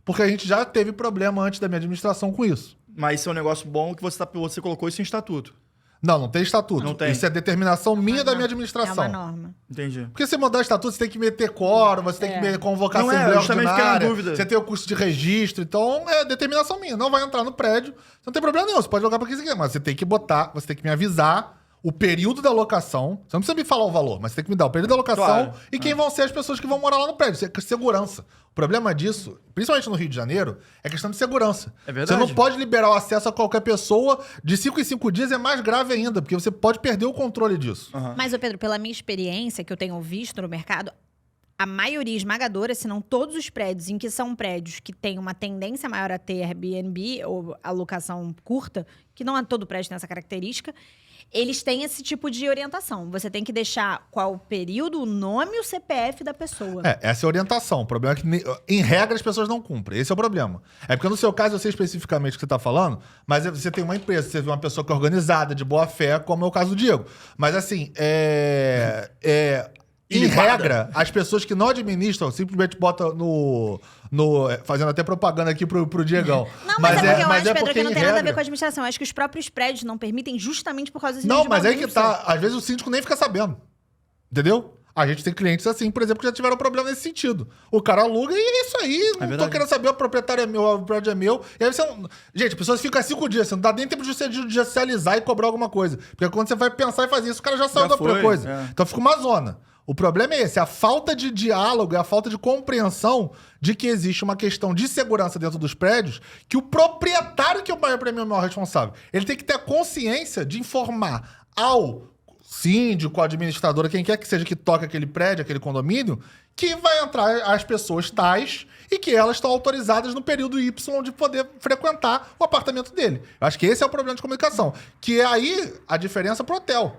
[SPEAKER 2] Porque a gente já teve problema antes da minha administração com isso.
[SPEAKER 1] Mas isso é um negócio bom que você colocou isso em estatuto.
[SPEAKER 2] Não tem estatuto.
[SPEAKER 1] Não tem.
[SPEAKER 2] Isso é determinação minha da minha administração.
[SPEAKER 3] É uma norma.
[SPEAKER 1] Entendi.
[SPEAKER 2] Porque se mudar estatuto, você tem que meter quórum, você tem que convocar
[SPEAKER 1] Não
[SPEAKER 2] assembleia
[SPEAKER 1] eu também fiquei na
[SPEAKER 2] ordinária,
[SPEAKER 1] dúvida.
[SPEAKER 2] você tem o custo de registro, então é determinação minha. Não vai entrar no prédio, você não tem problema nenhum, você pode jogar pra quem você quer, mas você tem que botar, você tem que me avisar o período da locação. Você não precisa me falar o valor, mas você tem que me dar o período da locação
[SPEAKER 1] Claro.
[SPEAKER 2] e quem vão ser as pessoas que vão morar lá no prédio. Isso é segurança. O problema disso, principalmente no Rio de Janeiro, é questão de segurança.
[SPEAKER 1] É verdade.
[SPEAKER 2] Você não pode liberar o acesso a qualquer pessoa. De 5 em 5 dias é mais grave ainda, porque você pode perder o controle disso.
[SPEAKER 3] Mas, ô Pedro, pela minha experiência que eu tenho visto no mercado, a maioria esmagadora, se não todos os prédios em que são prédios que têm uma tendência maior a ter Airbnb ou alocação curta, que não é todo prédio tem essa característica, eles têm esse tipo de orientação. Você tem que deixar qual o período, o nome e o CPF da pessoa.
[SPEAKER 2] Essa é a orientação. O problema é que, em regra, as pessoas não cumprem. Esse é o problema. É porque no seu caso, eu sei especificamente o que você está falando, mas você tem uma empresa, você vê uma pessoa que é organizada, de boa fé, como é o caso do Diego. Mas assim, em regra, as pessoas que não administram simplesmente botam fazendo até propaganda aqui pro Diegão.
[SPEAKER 3] Não, mas é porque eu acho, Pedro, que não tem nada a ver
[SPEAKER 2] regra-
[SPEAKER 3] com a administração. Eu acho que os próprios prédios não permitem justamente por causa desse
[SPEAKER 2] Não,
[SPEAKER 3] nível de
[SPEAKER 2] mas aí que
[SPEAKER 3] bagunça.
[SPEAKER 2] tá. Às vezes o síndico nem fica sabendo. Entendeu? A gente tem clientes assim, por exemplo, que já tiveram problema nesse sentido. O cara aluga e é isso aí. Não tô
[SPEAKER 1] verdade.
[SPEAKER 2] querendo saber, o proprietário é meu, o prédio é meu. E aí você não... Gente, a pessoa fica 5 dias, você não dá nem tempo de você judicializar e cobrar alguma coisa. Porque quando você vai pensar e fazer isso, o cara já saiu da
[SPEAKER 1] foi,
[SPEAKER 2] coisa.
[SPEAKER 1] é.
[SPEAKER 2] Então fica uma zona. O problema é esse, a falta de diálogo, a falta de compreensão de que existe uma questão de segurança dentro dos prédios, que o proprietário, que para mim é o maior responsável, ele tem que ter a consciência de informar ao síndico, administradora, quem quer que seja que toque aquele prédio, aquele condomínio, que vai entrar as pessoas tais e que elas estão autorizadas no período Y de poder frequentar o apartamento dele. Eu acho que esse é o problema de comunicação, que é aí a diferença pro hotel.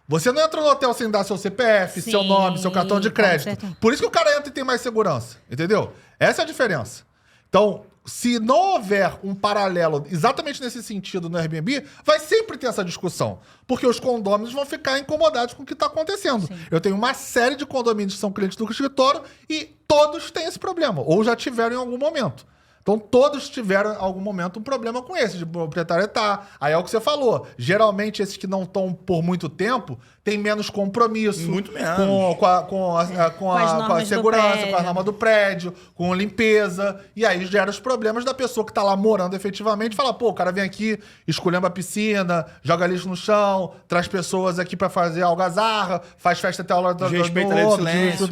[SPEAKER 2] Você não entra no hotel sem dar seu CPF,
[SPEAKER 3] Sim,
[SPEAKER 2] seu nome, seu cartão de
[SPEAKER 3] com
[SPEAKER 2] crédito.
[SPEAKER 3] certeza.
[SPEAKER 2] Por isso que o cara entra e tem mais segurança, entendeu? Essa é a diferença. Então, se não houver um paralelo exatamente nesse sentido no Airbnb, vai sempre ter essa discussão. Porque os condôminos vão ficar incomodados com o que está acontecendo.
[SPEAKER 3] Sim.
[SPEAKER 2] Eu tenho uma série de condomínios que são clientes do escritório e todos têm esse problema, ou já tiveram em algum momento. Então, todos tiveram, em algum momento, um problema com esse, de proprietário. Aí é o que você falou. Geralmente, esses que não estão por muito tempo, têm menos compromisso.
[SPEAKER 1] Muito menos.
[SPEAKER 2] Com a
[SPEAKER 3] normas do
[SPEAKER 2] segurança,
[SPEAKER 3] prédio.
[SPEAKER 2] com a norma do prédio, com a limpeza. E aí gera os problemas da pessoa que tá lá morando efetivamente. Fala, pô, o cara vem aqui, esculhamba a piscina, joga lixo no chão, traz pessoas aqui pra fazer algazarra, faz festa até a hora da
[SPEAKER 1] Desrespeita a lei do silêncio,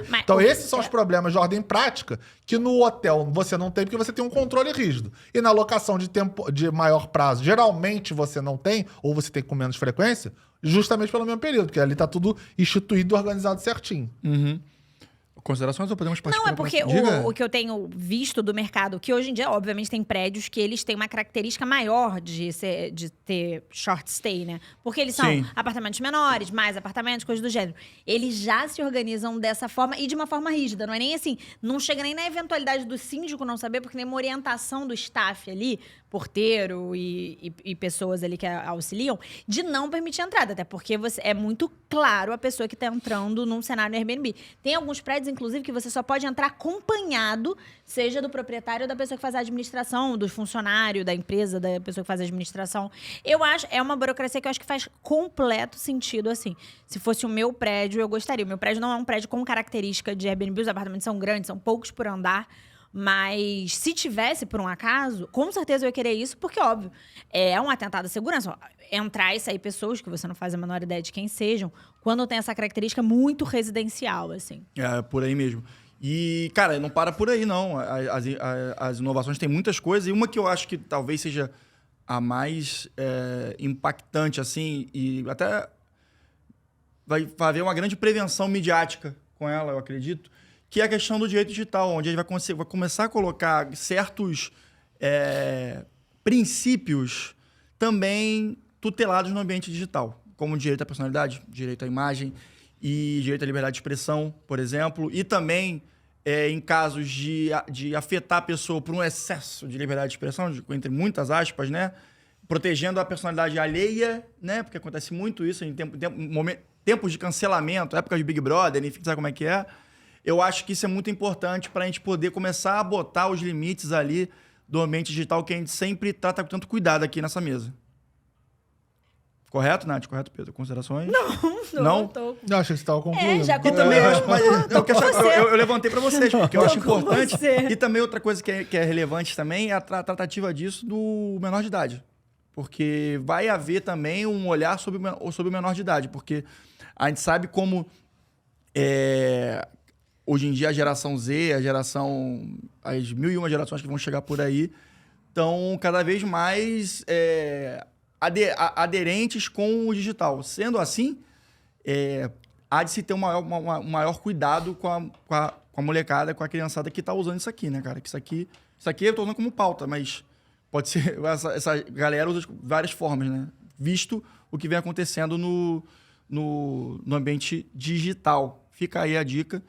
[SPEAKER 3] Mas
[SPEAKER 2] Então,
[SPEAKER 3] o-
[SPEAKER 2] esses são os problemas de ordem prática que no hotel você não tem, porque você tem um controle rígido. E na locação de tempo de maior prazo, geralmente você não tem, ou você tem com menos frequência, justamente pelo mesmo período, porque ali tá tudo instituído e organizado certinho.
[SPEAKER 1] Considerações ou podemos partir
[SPEAKER 3] Não,
[SPEAKER 1] para
[SPEAKER 3] é porque
[SPEAKER 1] Diga.
[SPEAKER 3] o que eu tenho visto do mercado, que hoje em dia, obviamente, tem prédios que eles têm uma característica maior de ter short stay, né? Porque eles são
[SPEAKER 1] Sim.
[SPEAKER 3] apartamentos menores, mais apartamentos, coisas do gênero. Eles já se organizam dessa forma e de uma forma rígida. Não é nem assim, não chega nem na eventualidade do síndico não saber, porque tem uma orientação do staff ali, porteiro e pessoas ali que auxiliam, de não permitir a entrada. Até porque é muito claro a pessoa que está entrando num cenário Airbnb. Tem alguns prédios em inclusive, que você só pode entrar acompanhado, seja do proprietário ou da pessoa que faz a administração, do funcionário da empresa, da pessoa que faz a administração. Eu acho, é uma burocracia que eu acho que faz completo sentido, assim. Se fosse o meu prédio, eu gostaria. O meu prédio não é um prédio com característica de Airbnb, os apartamentos são grandes, são poucos por andar. Mas se tivesse, por um acaso, com certeza eu ia querer isso, porque, óbvio, é um atentado à segurança. Entrar e sair pessoas que você não faz a menor ideia de quem sejam, quando tem essa característica muito residencial, assim.
[SPEAKER 1] É, por aí mesmo. E, cara, não para por aí, não. As inovações têm muitas coisas, e uma que eu acho que talvez seja a mais impactante, assim, e até vai haver uma grande prevenção midiática com ela, eu acredito, que é a questão do direito digital, onde a gente vai começar a colocar certos princípios também tutelados no ambiente digital, como direito à personalidade, direito à imagem e direito à liberdade de expressão, por exemplo, e também em casos de afetar a pessoa por um excesso de liberdade de expressão, entre muitas aspas, né? Protegendo a personalidade alheia, né? Porque acontece muito isso em tempos de cancelamento, época de Big Brother, enfim, sabe como é que é? Eu acho que isso é muito importante para a gente poder começar a botar os limites ali do ambiente digital que a gente sempre trata com tanto cuidado aqui nessa mesa. Correto, Nath? Correto, Pedro? Considerações?
[SPEAKER 2] Não, achei que você estava concluindo.
[SPEAKER 3] Já
[SPEAKER 1] E também eu acho, mas eu levantei para vocês, porque eu acho
[SPEAKER 3] com
[SPEAKER 1] importante.
[SPEAKER 3] você.
[SPEAKER 1] E também outra coisa que é relevante também é a tratativa disso do menor de idade. Porque vai haver também um olhar sobre o menor de idade. Porque a gente sabe como hoje em dia a geração Z, as 1001 gerações que vão chegar por aí, estão cada vez mais aderentes com o digital. Sendo assim, há de se ter um maior cuidado com a molecada, com a criançada que está usando isso aqui, né, cara? Que isso aqui eu estou usando como pauta, mas pode ser... Essa galera usa de várias formas, né? Visto o que vem acontecendo no ambiente digital. Fica aí a dica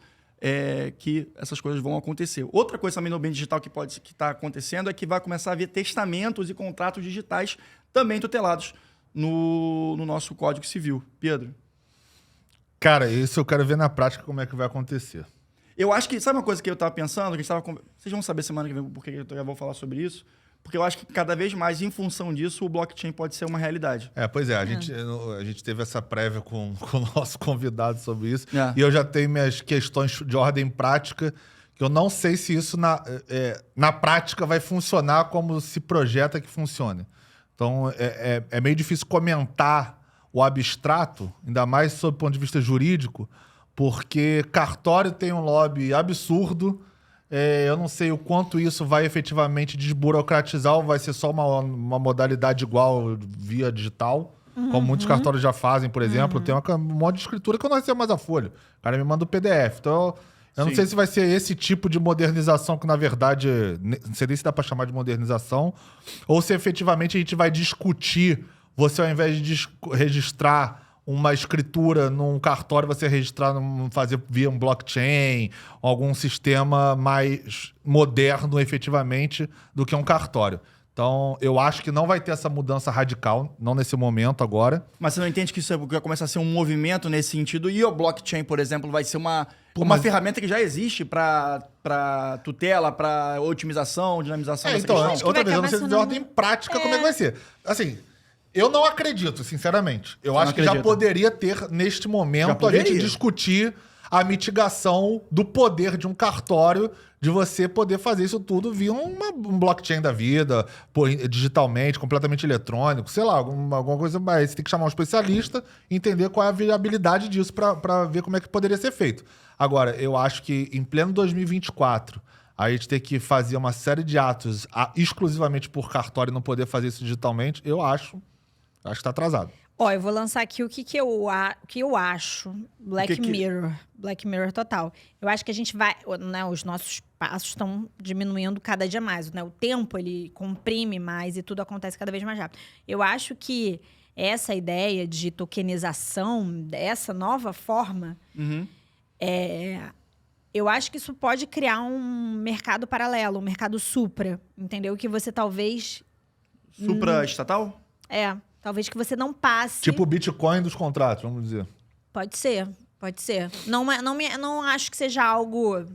[SPEAKER 1] que essas coisas vão acontecer. Outra coisa também no ambiente digital que está acontecendo é que vai começar a haver testamentos e contratos digitais também tutelados no nosso Código Civil. Pedro?
[SPEAKER 2] Cara, isso eu quero ver na prática como é que vai acontecer.
[SPEAKER 1] Eu acho que... Sabe uma coisa que eu estava pensando? Vocês vão saber semana que vem porque eu já vou falar sobre isso. Porque eu acho que cada vez mais, em função disso, o blockchain pode ser uma realidade.
[SPEAKER 2] Pois é. A gente teve essa prévia com o nosso convidado sobre isso.
[SPEAKER 1] É.
[SPEAKER 2] E eu já tenho minhas questões de ordem prática, que eu não sei se isso na prática vai funcionar como se projeta que funcione. Então, é meio difícil comentar o abstrato, ainda mais sob o ponto de vista jurídico, porque cartório tem um lobby absurdo. Eu não sei o quanto isso vai efetivamente desburocratizar ou vai ser só uma modalidade igual via digital, como muitos cartórios já fazem, por exemplo. Tem um monte de escritura que eu não recebo mais a folha. O cara me manda o PDF. Então, eu não sei se vai ser esse tipo de modernização que, na verdade, não sei nem se dá para chamar de modernização, ou se efetivamente a gente vai discutir, você ao invés de registrar uma escritura num cartório, você registrar, fazer via um blockchain, algum sistema mais moderno, efetivamente, do que um cartório. Então, eu acho que não vai ter essa mudança radical, não nesse momento agora.
[SPEAKER 1] Mas você não entende que isso vai começar a ser um movimento nesse sentido? E o blockchain, por exemplo, vai ser uma ferramenta que já existe para tutela, para otimização, dinamização dessa questão?
[SPEAKER 2] Outra vez, eu não sei de ordem prática como é que vai ser. Assim... Eu não acredito, sinceramente. Eu acho que já poderia ter, neste momento, a gente discutir a mitigação do poder de um cartório, de você poder fazer isso tudo via um blockchain da vida, digitalmente, completamente eletrônico, sei lá, alguma coisa mais. Você tem que chamar um especialista e entender qual é a viabilidade disso para ver como é que poderia ser feito. Agora, eu acho que em pleno 2024... a gente ter que fazer uma série de atos exclusivamente por cartório e não poder fazer isso digitalmente, eu acho que está atrasado.
[SPEAKER 3] Eu vou lançar aqui o que eu acho. Black Mirror total. Eu acho que a gente vai... Né, os nossos passos estão diminuindo cada dia mais. Né? O tempo, ele comprime mais e tudo acontece cada vez mais rápido. Eu acho que essa ideia de tokenização, dessa nova forma... eu acho que isso pode criar um mercado paralelo, um mercado supra, entendeu? Que você talvez...
[SPEAKER 1] Supra-estatal?
[SPEAKER 3] Talvez que você não passe...
[SPEAKER 2] Tipo o Bitcoin dos contratos, vamos dizer.
[SPEAKER 3] Pode ser. Pode ser. Não acho que seja algo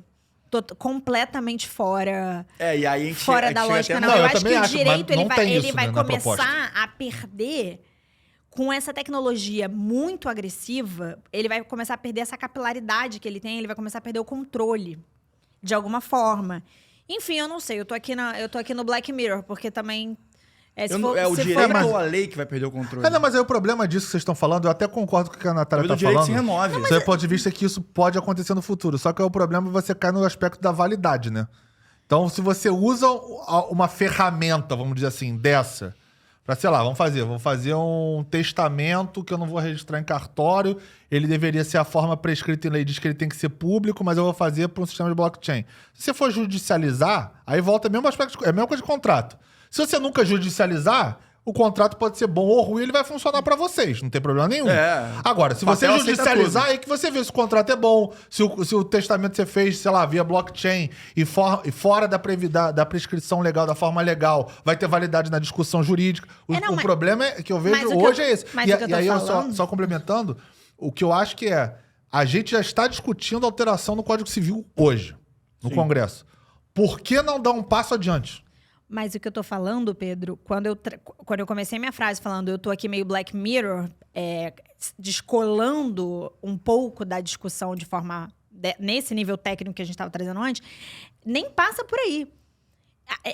[SPEAKER 3] completamente fora,
[SPEAKER 1] e aí a gente
[SPEAKER 3] fora da lógica, não. Eu acho que o direito ele vai começar a perder com essa tecnologia muito agressiva, ele vai começar a perder essa capilaridade que ele tem, ele vai começar a perder o controle, de alguma forma. Enfim, eu não sei, eu tô aqui no Black Mirror, porque também...
[SPEAKER 1] o direito ou a lei que vai perder o controle?
[SPEAKER 2] Não, mas aí o problema disso que vocês estão falando, eu até concordo com o que a Natália tá falando.
[SPEAKER 1] Se renove.
[SPEAKER 2] Não, do ponto de vista que isso pode acontecer no futuro. Só que o problema é você cair no aspecto da validade, né? Então, se você usa uma ferramenta, vamos dizer assim, dessa, pra, sei lá, vou fazer um testamento que eu não vou registrar em cartório, ele deveria ser a forma prescrita em lei, diz que ele tem que ser público, mas eu vou fazer para um sistema de blockchain. Se você for judicializar, aí volta o mesmo aspecto, é a mesma coisa de contrato. Se você nunca judicializar, o contrato pode ser bom ou ruim, ele vai funcionar pra vocês, não tem problema nenhum. Agora, se você judicializar, aí que você vê se o contrato é bom, se o testamento que você fez, sei lá, via blockchain e fora da prescrição legal, da forma legal, vai ter validade na discussão jurídica. O problema é que eu vejo hoje é esse. E aí, só complementando, o que eu acho que a gente já está discutindo alteração no Código Civil hoje, no Congresso. Por que não dar um passo adiante?
[SPEAKER 3] Mas o que eu tô falando, Pedro, quando eu comecei minha frase falando eu tô aqui meio Black Mirror, descolando um pouco da discussão de forma... nesse nível técnico que a gente estava trazendo antes, nem passa por aí.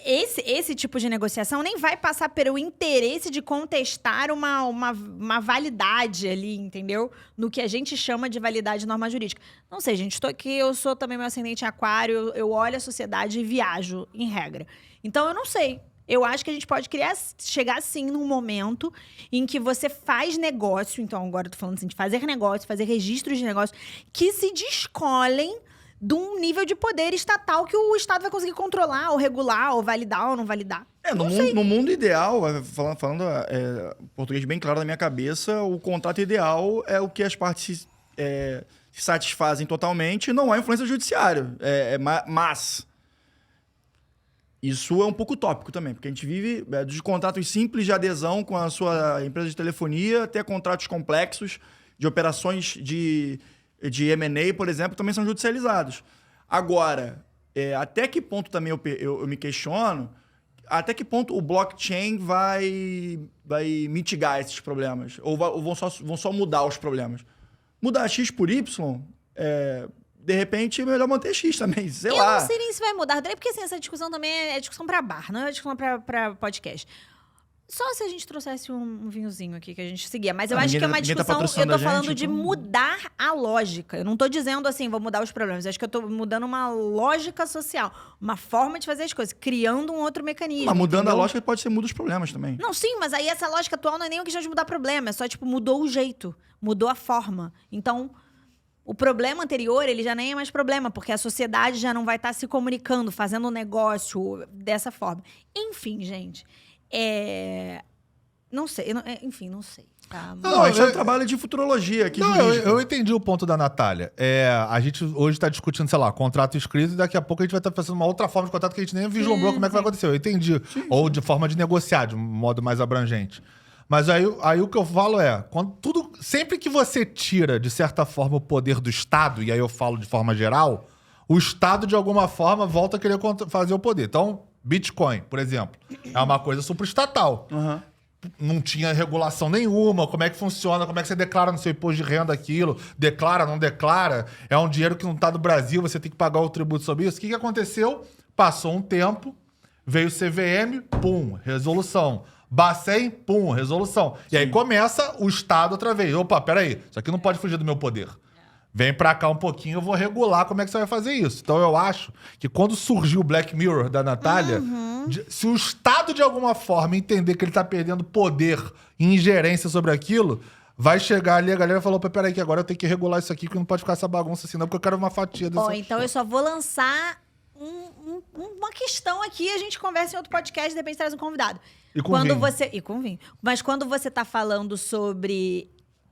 [SPEAKER 3] Esse tipo de negociação nem vai passar pelo interesse de contestar uma validade ali, entendeu? No que a gente chama de validade de norma jurídica. Não sei, gente, estou aqui, eu sou também meu ascendente aquário, eu olho a sociedade e viajo, em regra. Então, eu não sei. Eu acho que a gente pode chegar, sim, num momento em que você faz negócio, então agora eu tô falando assim, de fazer negócio, fazer registros de negócio, que se descolem de um nível de poder estatal que o Estado vai conseguir controlar, ou regular, ou validar, ou não validar.
[SPEAKER 1] No mundo ideal, falando português bem claro na minha cabeça, o contrato ideal é o que as partes se satisfazem totalmente, não há influência judiciária. Mas isso é um pouco utópico também, porque a gente vive de contratos simples de adesão com a sua empresa de telefonia até contratos complexos de operações de M&A, por exemplo, também são judicializados. Agora, até que ponto também eu me questiono, até que ponto o blockchain vai mitigar esses problemas? Ou vão só mudar os problemas? Mudar X por Y, de repente é melhor manter X também, sei lá.
[SPEAKER 3] Eu não sei nem se vai mudar, porque assim, essa discussão também é discussão para bar, não é discussão para podcast. Só se a gente trouxesse um vinhozinho aqui que a gente seguia. Mas eu acho que é uma discussão... Eu tô falando de mudar a lógica. Eu não tô dizendo assim, vou mudar os problemas. Eu acho que eu tô mudando uma lógica social. Uma forma de fazer as coisas. Criando um outro mecanismo.
[SPEAKER 1] Mas mudando a lógica pode ser muda os problemas também.
[SPEAKER 3] Não, sim, mas aí essa lógica atual não é nem uma questão de mudar problema. É só, mudou o jeito. Mudou a forma. Então, o problema anterior, ele já nem é mais problema. Porque a sociedade já não vai estar se comunicando, fazendo um negócio dessa forma. Enfim, gente... Não sei, enfim, não sei. Tá?
[SPEAKER 1] Não, a gente é um trabalho de futurologia aqui.
[SPEAKER 2] Não, eu entendi o ponto da Natália. A gente hoje está discutindo, sei lá, contrato escrito e daqui a pouco a gente vai estar fazendo uma outra forma de contrato que a gente nem vislumbrou como é que vai acontecer. Eu entendi. Sim. Ou de forma de negociar, de um modo mais abrangente. Mas aí o que eu falo sempre que você tira, de certa forma, o poder do Estado, e aí eu falo de forma geral, o Estado, de alguma forma, volta a querer fazer o poder. Então, Bitcoin, por exemplo, é uma coisa supraestatal.
[SPEAKER 1] Uhum.
[SPEAKER 2] Não tinha regulação nenhuma, como é que funciona, como é que você declara no seu imposto de renda aquilo, declara, não declara, é um dinheiro que não está do Brasil, você tem que pagar o tributo sobre isso. O que aconteceu? Passou um tempo, veio o CVM, pum, resolução. Bacen, pum, resolução. Sim. E aí começa o Estado outra vez. Opa, peraí, isso aqui não pode fugir do meu poder. Vem pra cá um pouquinho, eu vou regular como é que você vai fazer isso. Então eu acho que quando surgiu o Black Mirror da Natália, se o Estado de alguma forma entender que ele tá perdendo poder e ingerência sobre aquilo, vai chegar ali a galera e falar, opa, peraí que agora eu tenho que regular isso aqui, que não pode ficar essa bagunça assim não, porque eu quero uma fatia dessa...
[SPEAKER 3] Então eu só vou lançar uma questão aqui, a gente conversa em outro podcast, de repente traz um convidado.
[SPEAKER 2] E com vinho.
[SPEAKER 3] E com vinho. Mas quando você tá falando sobre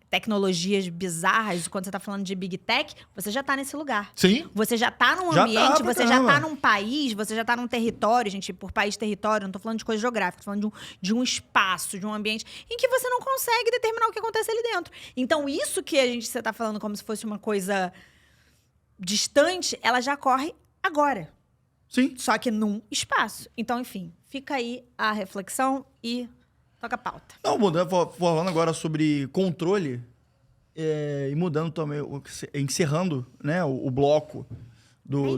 [SPEAKER 3] tecnologias bizarras, quando você tá falando de Big Tech, você já tá nesse lugar.
[SPEAKER 2] Sim.
[SPEAKER 3] Você já tá num ambiente, você já tá num país, você já tá num território, gente, por país território, não tô falando de coisa geográfica, tô falando de um espaço, de um ambiente em que você não consegue determinar o que acontece ali dentro. Então, isso que você tá falando como se fosse uma coisa distante, ela já ocorre agora.
[SPEAKER 1] Sim.
[SPEAKER 3] Só que num espaço. Então, enfim, fica aí a reflexão e toca a pauta.
[SPEAKER 1] Não, falando agora sobre controle e mudando também, encerrando, né, o bloco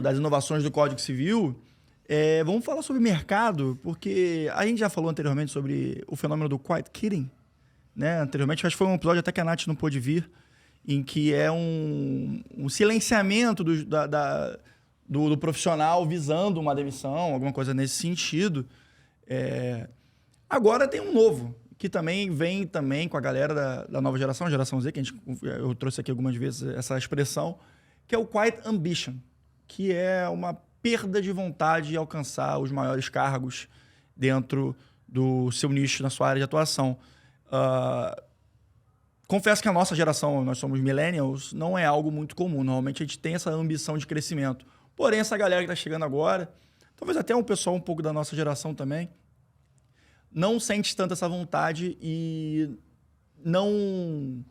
[SPEAKER 1] das inovações do Código Civil, vamos falar sobre mercado, porque a gente já falou anteriormente sobre o fenômeno do quiet quitting, né? Anteriormente, acho que foi um episódio até que a Nath não pôde vir, em que é um silenciamento do profissional visando uma demissão, alguma coisa nesse sentido. Agora tem um novo, que também vem também com a galera da nova geração, a geração Z, que eu trouxe aqui algumas vezes essa expressão, que é o Quiet Ambition, que é uma perda de vontade de alcançar os maiores cargos dentro do seu nicho, na sua área de atuação. Confesso que a nossa geração, nós somos millennials, não é algo muito comum. Normalmente a gente tem essa ambição de crescimento. Porém, essa galera que está chegando agora, talvez até um pessoal um pouco da nossa geração também, não sente tanto essa vontade e não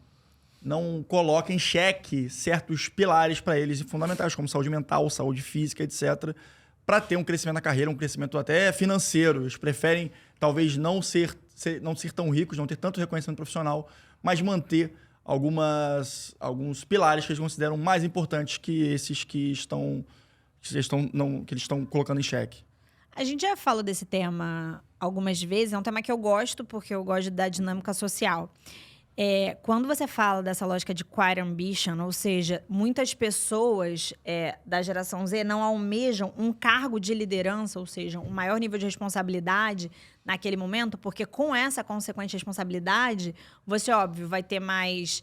[SPEAKER 1] coloca em xeque certos pilares para eles fundamentais, como saúde mental, saúde física, etc., para ter um crescimento na carreira, um crescimento até financeiro. Eles preferem, talvez, não ser tão ricos, não ter tanto reconhecimento profissional, mas manter alguns pilares que eles consideram mais importantes que esses que eles estão colocando em xeque.
[SPEAKER 3] A gente já falou desse tema algumas vezes, é um tema que eu gosto, porque eu gosto da dinâmica social. Quando você fala dessa lógica de quiet ambition, ou seja, muitas pessoas da geração Z não almejam um cargo de liderança, ou seja, um maior nível de responsabilidade naquele momento, porque com essa consequente responsabilidade, você, óbvio, vai ter mais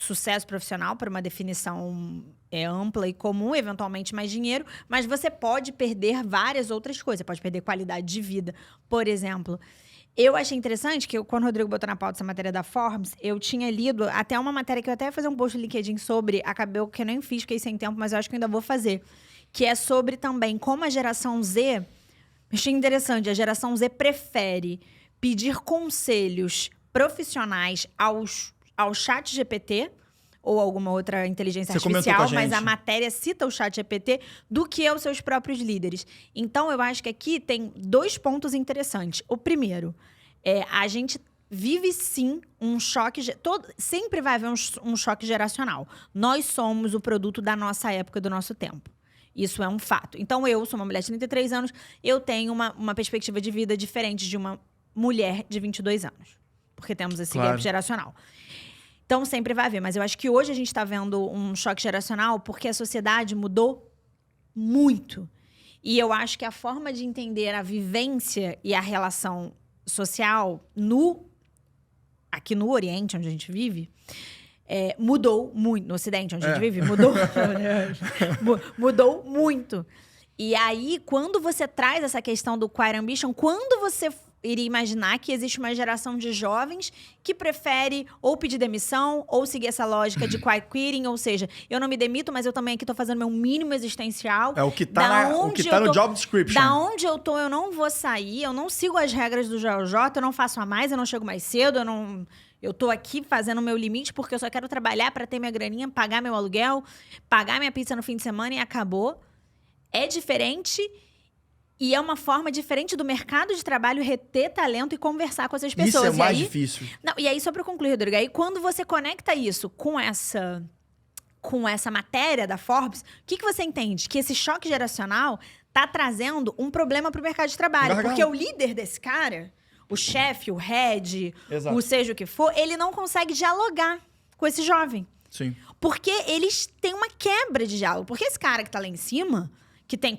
[SPEAKER 3] sucesso profissional, para uma definição ampla e comum, eventualmente mais dinheiro, mas você pode perder várias outras coisas. Você pode perder qualidade de vida, por exemplo. Eu achei interessante que, quando o Rodrigo botou na pauta essa matéria da Forbes, eu tinha lido até uma matéria que eu até ia fazer um post no LinkedIn sobre, acabou que eu nem fiz, fiquei sem tempo, mas eu acho que eu ainda vou fazer, que é sobre também como a geração Z, achei interessante, a geração Z prefere pedir conselhos profissionais ao chat GPT ou alguma outra inteligência artificial, mas a matéria cita o chat GPT, do que aos seus próprios líderes. Então, eu acho que aqui tem 2 pontos interessantes. O primeiro, a gente vive, sim, um choque... sempre vai haver um choque geracional. Nós somos o produto da nossa época, do nosso tempo. Isso é um fato. Então, eu sou uma mulher de 33 anos, eu tenho uma perspectiva de vida diferente de uma mulher de 22 anos. Porque temos esse gap geracional. Então, sempre vai haver. Mas eu acho que hoje a gente está vendo um choque geracional porque a sociedade mudou muito. E eu acho que a forma de entender a vivência e a relação social aqui no Oriente, onde a gente vive, mudou muito. No Ocidente, onde a gente vive, mudou. Mudou muito. E aí, quando você traz essa questão do quiet ambition, quando você iria imaginar que existe uma geração de jovens que prefere ou pedir demissão ou seguir essa lógica de quiet quitting, ou seja, eu não me demito, mas eu também aqui estou fazendo meu mínimo existencial.
[SPEAKER 1] É o que tá no job description.
[SPEAKER 3] Da onde eu tô, eu não vou sair, eu não sigo as regras do GeoJ, eu não faço a mais, eu não chego mais cedo, eu tô aqui fazendo o meu limite porque eu só quero trabalhar para ter minha graninha, pagar meu aluguel, pagar minha pizza no fim de semana e acabou. É diferente. E é uma forma diferente do mercado de trabalho reter talento e conversar com essas pessoas.
[SPEAKER 1] Isso é mais difícil.
[SPEAKER 3] E aí, só para concluir, Rodrigo, aí quando você conecta isso com essa matéria da Forbes, o que você entende? Que esse choque geracional tá trazendo um problema para o mercado de trabalho. Porque o líder desse cara, o chefe, o head, o seja o que for, ele não consegue dialogar com esse jovem.
[SPEAKER 1] Sim.
[SPEAKER 3] Porque eles têm uma quebra de diálogo. Porque esse cara que tá lá em cima, que tem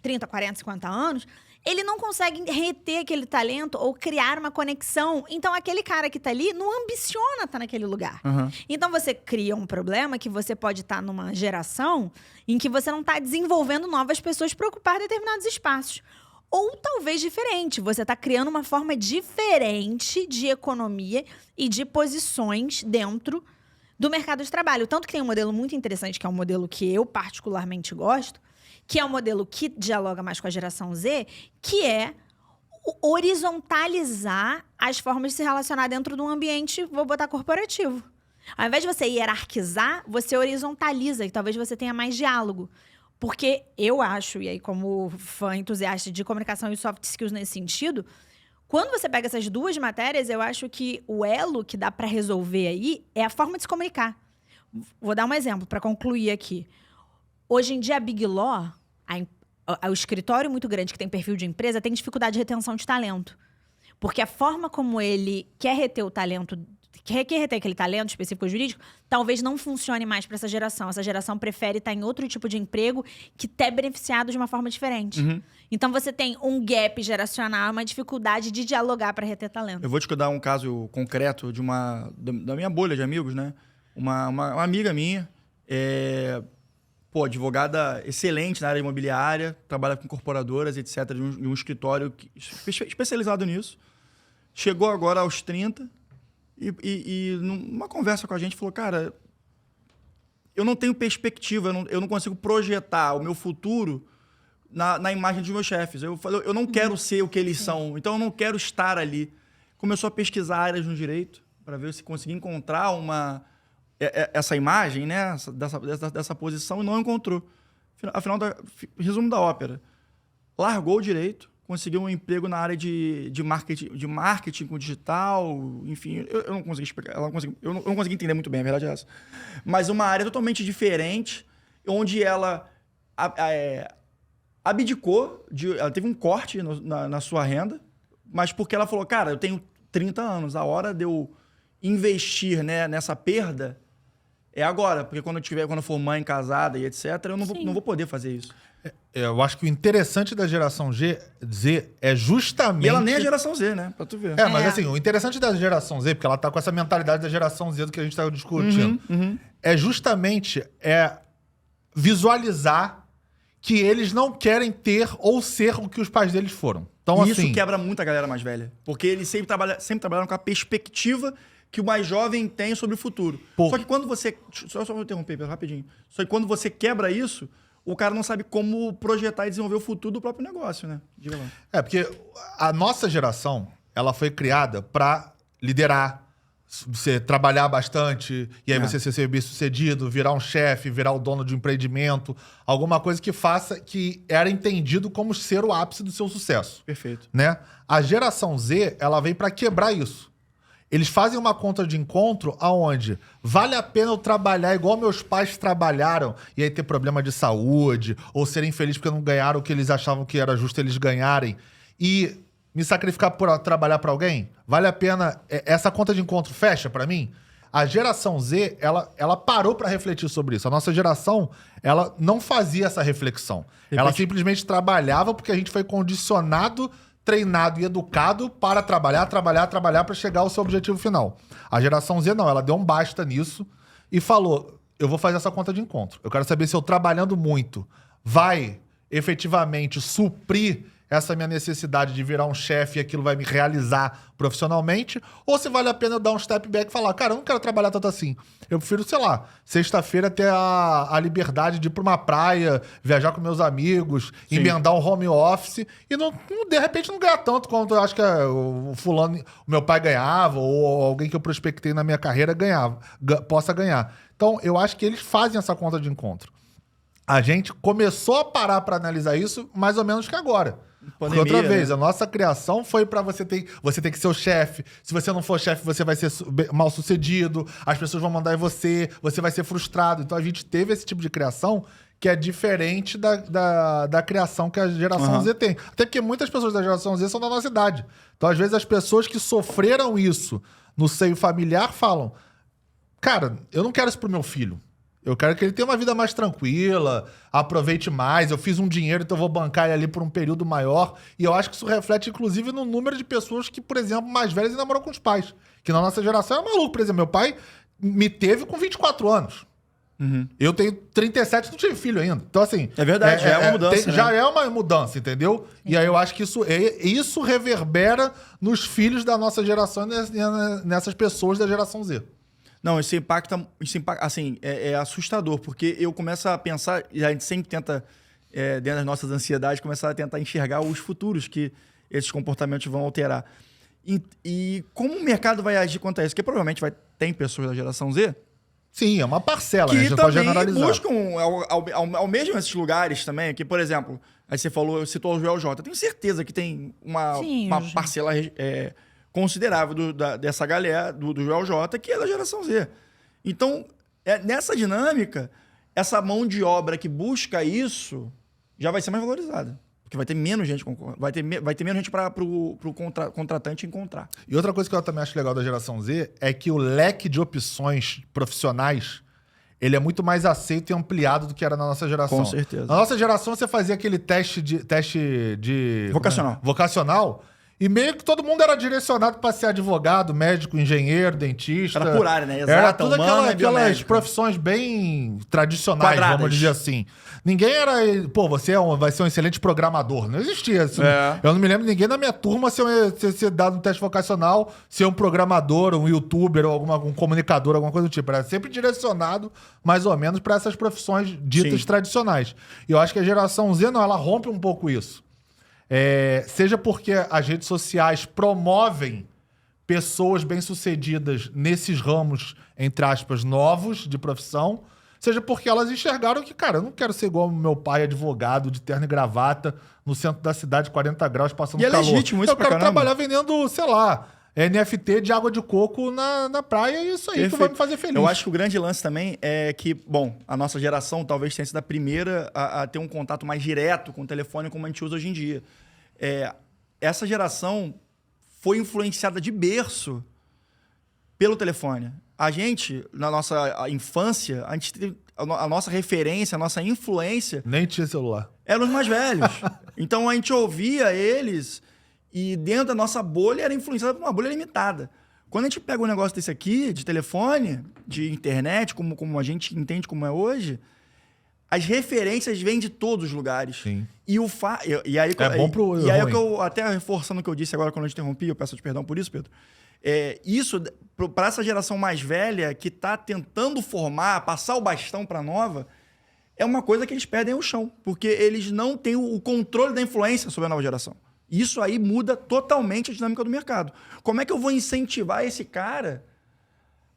[SPEAKER 3] 30, 40, 50 anos, ele não consegue reter aquele talento ou criar uma conexão. Então, aquele cara que tá ali não ambiciona estar naquele lugar.
[SPEAKER 1] Uhum.
[SPEAKER 3] Então, você cria um problema que você pode estar numa geração em que você não está desenvolvendo novas pessoas para ocupar determinados espaços. Ou talvez diferente. Você está criando uma forma diferente de economia e de posições dentro do mercado de trabalho. Tanto que tem um modelo muito interessante, que é um modelo que eu particularmente gosto, que é um modelo que dialoga mais com a geração Z, que é horizontalizar as formas de se relacionar dentro de um ambiente, vou botar corporativo. Ao invés de você hierarquizar, você horizontaliza e talvez você tenha mais diálogo. Porque eu acho, e aí como fã entusiasta de comunicação e soft skills nesse sentido, quando você pega essas duas matérias, eu acho que o elo que dá para resolver aí é a forma de se comunicar. Vou dar um exemplo para concluir aqui. Hoje em dia, a Big Law, o escritório muito grande que tem perfil de empresa, tem dificuldade de retenção de talento. Porque a forma como ele quer reter o talento, quer reter aquele talento específico jurídico, talvez não funcione mais para essa geração. Essa geração prefere estar em outro tipo de emprego que é beneficiado de uma forma diferente. Então, você tem um gap geracional, uma dificuldade de dialogar para reter talento.
[SPEAKER 1] Eu vou te dar um caso concreto da minha bolha de amigos, né? Uma amiga minha, advogada excelente na área imobiliária, trabalha com incorporadoras, etc., de um escritório especializado nisso. Chegou agora aos 30 e numa conversa com a gente falou, cara, eu não tenho perspectiva, eu não consigo projetar o meu futuro na imagem dos meus chefes. Eu falei, eu não quero ser o que eles são, então eu não quero estar ali. Começou a pesquisar áreas no direito para ver se conseguia encontrar essa imagem, né, dessa posição, e não encontrou. Afinal, resumo da ópera. Largou o direito, conseguiu um emprego na área de marketing com digital, enfim, eu não consegui explicar, eu não consegui entender muito bem, a verdade é essa. Mas uma área totalmente diferente, onde ela abdicou, ela teve um corte na sua renda, mas porque ela falou, cara, eu tenho 30 anos, a hora de eu investir, né, nessa perda é agora, porque quando eu for mãe, casada e etc., eu não vou poder fazer isso.
[SPEAKER 2] Eu acho que o interessante da geração Z é justamente...
[SPEAKER 1] E ela nem é geração Z, né? Pra tu ver.
[SPEAKER 2] Mas assim, o interessante da geração Z, porque ela tá com essa mentalidade da geração Z do que a gente tá discutindo, é justamente visualizar que eles não querem ter ou ser o que os pais deles foram. Então,
[SPEAKER 1] e
[SPEAKER 2] assim,
[SPEAKER 1] isso quebra muito a galera mais velha. Porque eles sempre trabalharam com a perspectiva que o mais jovem tem sobre o futuro. Só que quando você... Só vou interromper rapidinho. Só que quando você quebra isso, o cara não sabe como projetar e desenvolver o futuro do próprio negócio, né? Diga lá.
[SPEAKER 2] Porque a nossa geração, ela foi criada para liderar, você trabalhar bastante, e aí você ser bem-sucedido, virar um chefe, virar o dono de um empreendimento, alguma coisa que era entendido como ser o ápice do seu sucesso.
[SPEAKER 1] Perfeito.
[SPEAKER 2] Né? A geração Z, ela vem para quebrar isso. Eles fazem uma conta de encontro aonde vale a pena eu trabalhar igual meus pais trabalharam e aí ter problema de saúde ou serem felizes porque não ganharam o que eles achavam que era justo eles ganharem e me sacrificar por trabalhar para alguém? Vale a pena? Essa conta de encontro fecha para mim? A geração Z, ela parou para refletir sobre isso. A nossa geração, ela não fazia essa reflexão. Ela simplesmente trabalhava porque a gente foi condicionado, treinado e educado para trabalhar para chegar ao seu objetivo final. A geração Z não, ela deu um basta nisso e falou, eu vou fazer essa conta de encontro. Eu quero saber se eu trabalhando muito vai efetivamente suprir essa minha necessidade de virar um chefe e aquilo vai me realizar profissionalmente, ou se vale a pena eu dar um step back e falar, cara, eu não quero trabalhar tanto assim. Eu prefiro, sei lá, sexta-feira ter a liberdade de ir pra uma praia, viajar com meus amigos, emendar um home office e de repente não ganhar tanto quanto eu acho que o fulano, o meu pai ganhava ou alguém que eu prospectei na minha carreira possa ganhar. Então, eu acho que eles fazem essa conta de encontro. A gente começou a parar para analisar isso mais ou menos que agora. Porque outra vez, a nossa criação foi para você ter que ser o chefe. Se você não for chefe, você vai ser mal sucedido, as pessoas vão mandar em você vai ser frustrado. Então a gente teve esse tipo de criação que é diferente da criação que a geração Z tem. Até porque muitas pessoas da geração Z são da nossa idade. Então às vezes as pessoas que sofreram isso no seio familiar falam, cara, eu não quero isso pro meu filho. Eu quero que ele tenha uma vida mais tranquila, aproveite mais, eu fiz um dinheiro, então eu vou bancar ele ali por um período maior. E eu acho que isso reflete, inclusive, no número de pessoas que, por exemplo, mais velhas e namoram com os pais. Que na nossa geração era maluco. Por exemplo, meu pai me teve com 24 anos. Eu tenho 37 e não tive filho ainda. Então, assim...
[SPEAKER 1] É verdade, já é uma mudança, né?
[SPEAKER 2] Já é uma mudança, entendeu? Sim. E aí eu acho que isso reverbera nos filhos da nossa geração e nessas pessoas da geração Z.
[SPEAKER 1] Não, isso impacta assim, é assustador, porque eu começo a pensar, e a gente sempre tenta, dentro das nossas ansiedades, começar a tentar enxergar os futuros que esses comportamentos vão alterar. E como o mercado vai agir quanto a isso? Porque provavelmente tem pessoas da geração Z...
[SPEAKER 2] Sim, é uma parcela,
[SPEAKER 1] que
[SPEAKER 2] né? A gente pode generalizar.
[SPEAKER 1] buscam almejam esses lugares também, que, por exemplo, aí você citou o Joel J. Eu tenho certeza que tem uma parcela considerável dessa galera, do Joel J, que é da geração Z. Então, nessa dinâmica, essa mão de obra que busca isso já vai ser mais valorizada. Porque vai ter menos gente concorrendo, vai ter menos gente para o contratante encontrar.
[SPEAKER 2] E outra coisa que eu também acho legal da geração Z é que o leque de opções profissionais ele é muito mais aceito e ampliado do que era na nossa geração.
[SPEAKER 1] Com certeza.
[SPEAKER 2] Na nossa geração, você fazia aquele teste de vocacional. E meio que todo mundo era direcionado para ser advogado, médico, engenheiro, dentista.
[SPEAKER 1] Era por área, né?
[SPEAKER 2] Exato, era tudo aquelas profissões bem tradicionais,
[SPEAKER 1] quadradas,
[SPEAKER 2] vamos dizer assim. Ninguém era... Pô, você vai ser um excelente programador. Não existia isso. Eu não me lembro de ninguém na minha turma ser dado um teste vocacional, ser um programador, um youtuber, ou um comunicador, alguma coisa do tipo. Era sempre direcionado, mais ou menos, para essas profissões ditas tradicionais. E eu acho que a geração Z, não, ela rompe um pouco isso. Seja porque as redes sociais promovem pessoas bem-sucedidas nesses ramos, entre aspas, novos de profissão, seja porque elas enxergaram que, cara, eu não quero ser igual meu pai, advogado, de terno e gravata, no centro da cidade, 40 graus, passando calor.
[SPEAKER 1] E é legítimo isso pra caramba.
[SPEAKER 2] Eu quero trabalhar vendendo, sei lá, NFT de água de coco na praia, e isso aí Perfeito. Que vai me fazer feliz.
[SPEAKER 1] Eu acho que o grande lance também é que, bom, a nossa geração talvez tenha sido a primeira a ter um contato mais direto com o telefone como a gente usa hoje em dia. Essa geração foi influenciada de berço pelo telefone. A gente, na nossa infância, a nossa referência, a nossa influência...
[SPEAKER 2] Nem tinha celular.
[SPEAKER 1] Eram os mais velhos. Então a gente ouvia eles... E dentro da nossa bolha era influenciada por uma bolha limitada. Quando a gente pega um negócio desse aqui, de telefone, de internet, como a gente entende como é hoje, as referências vêm de todos os lugares.
[SPEAKER 2] Sim.
[SPEAKER 1] E aí é que eu, até reforçando o que eu disse agora quando eu te interrompi, eu peço perdão por isso, Pedro. Isso, para essa geração mais velha, que está tentando passar o bastão para a nova, é uma coisa que eles perdem o chão. Porque eles não têm o controle da influência sobre a nova geração. Isso aí muda totalmente a dinâmica do mercado. Como é que eu vou incentivar esse cara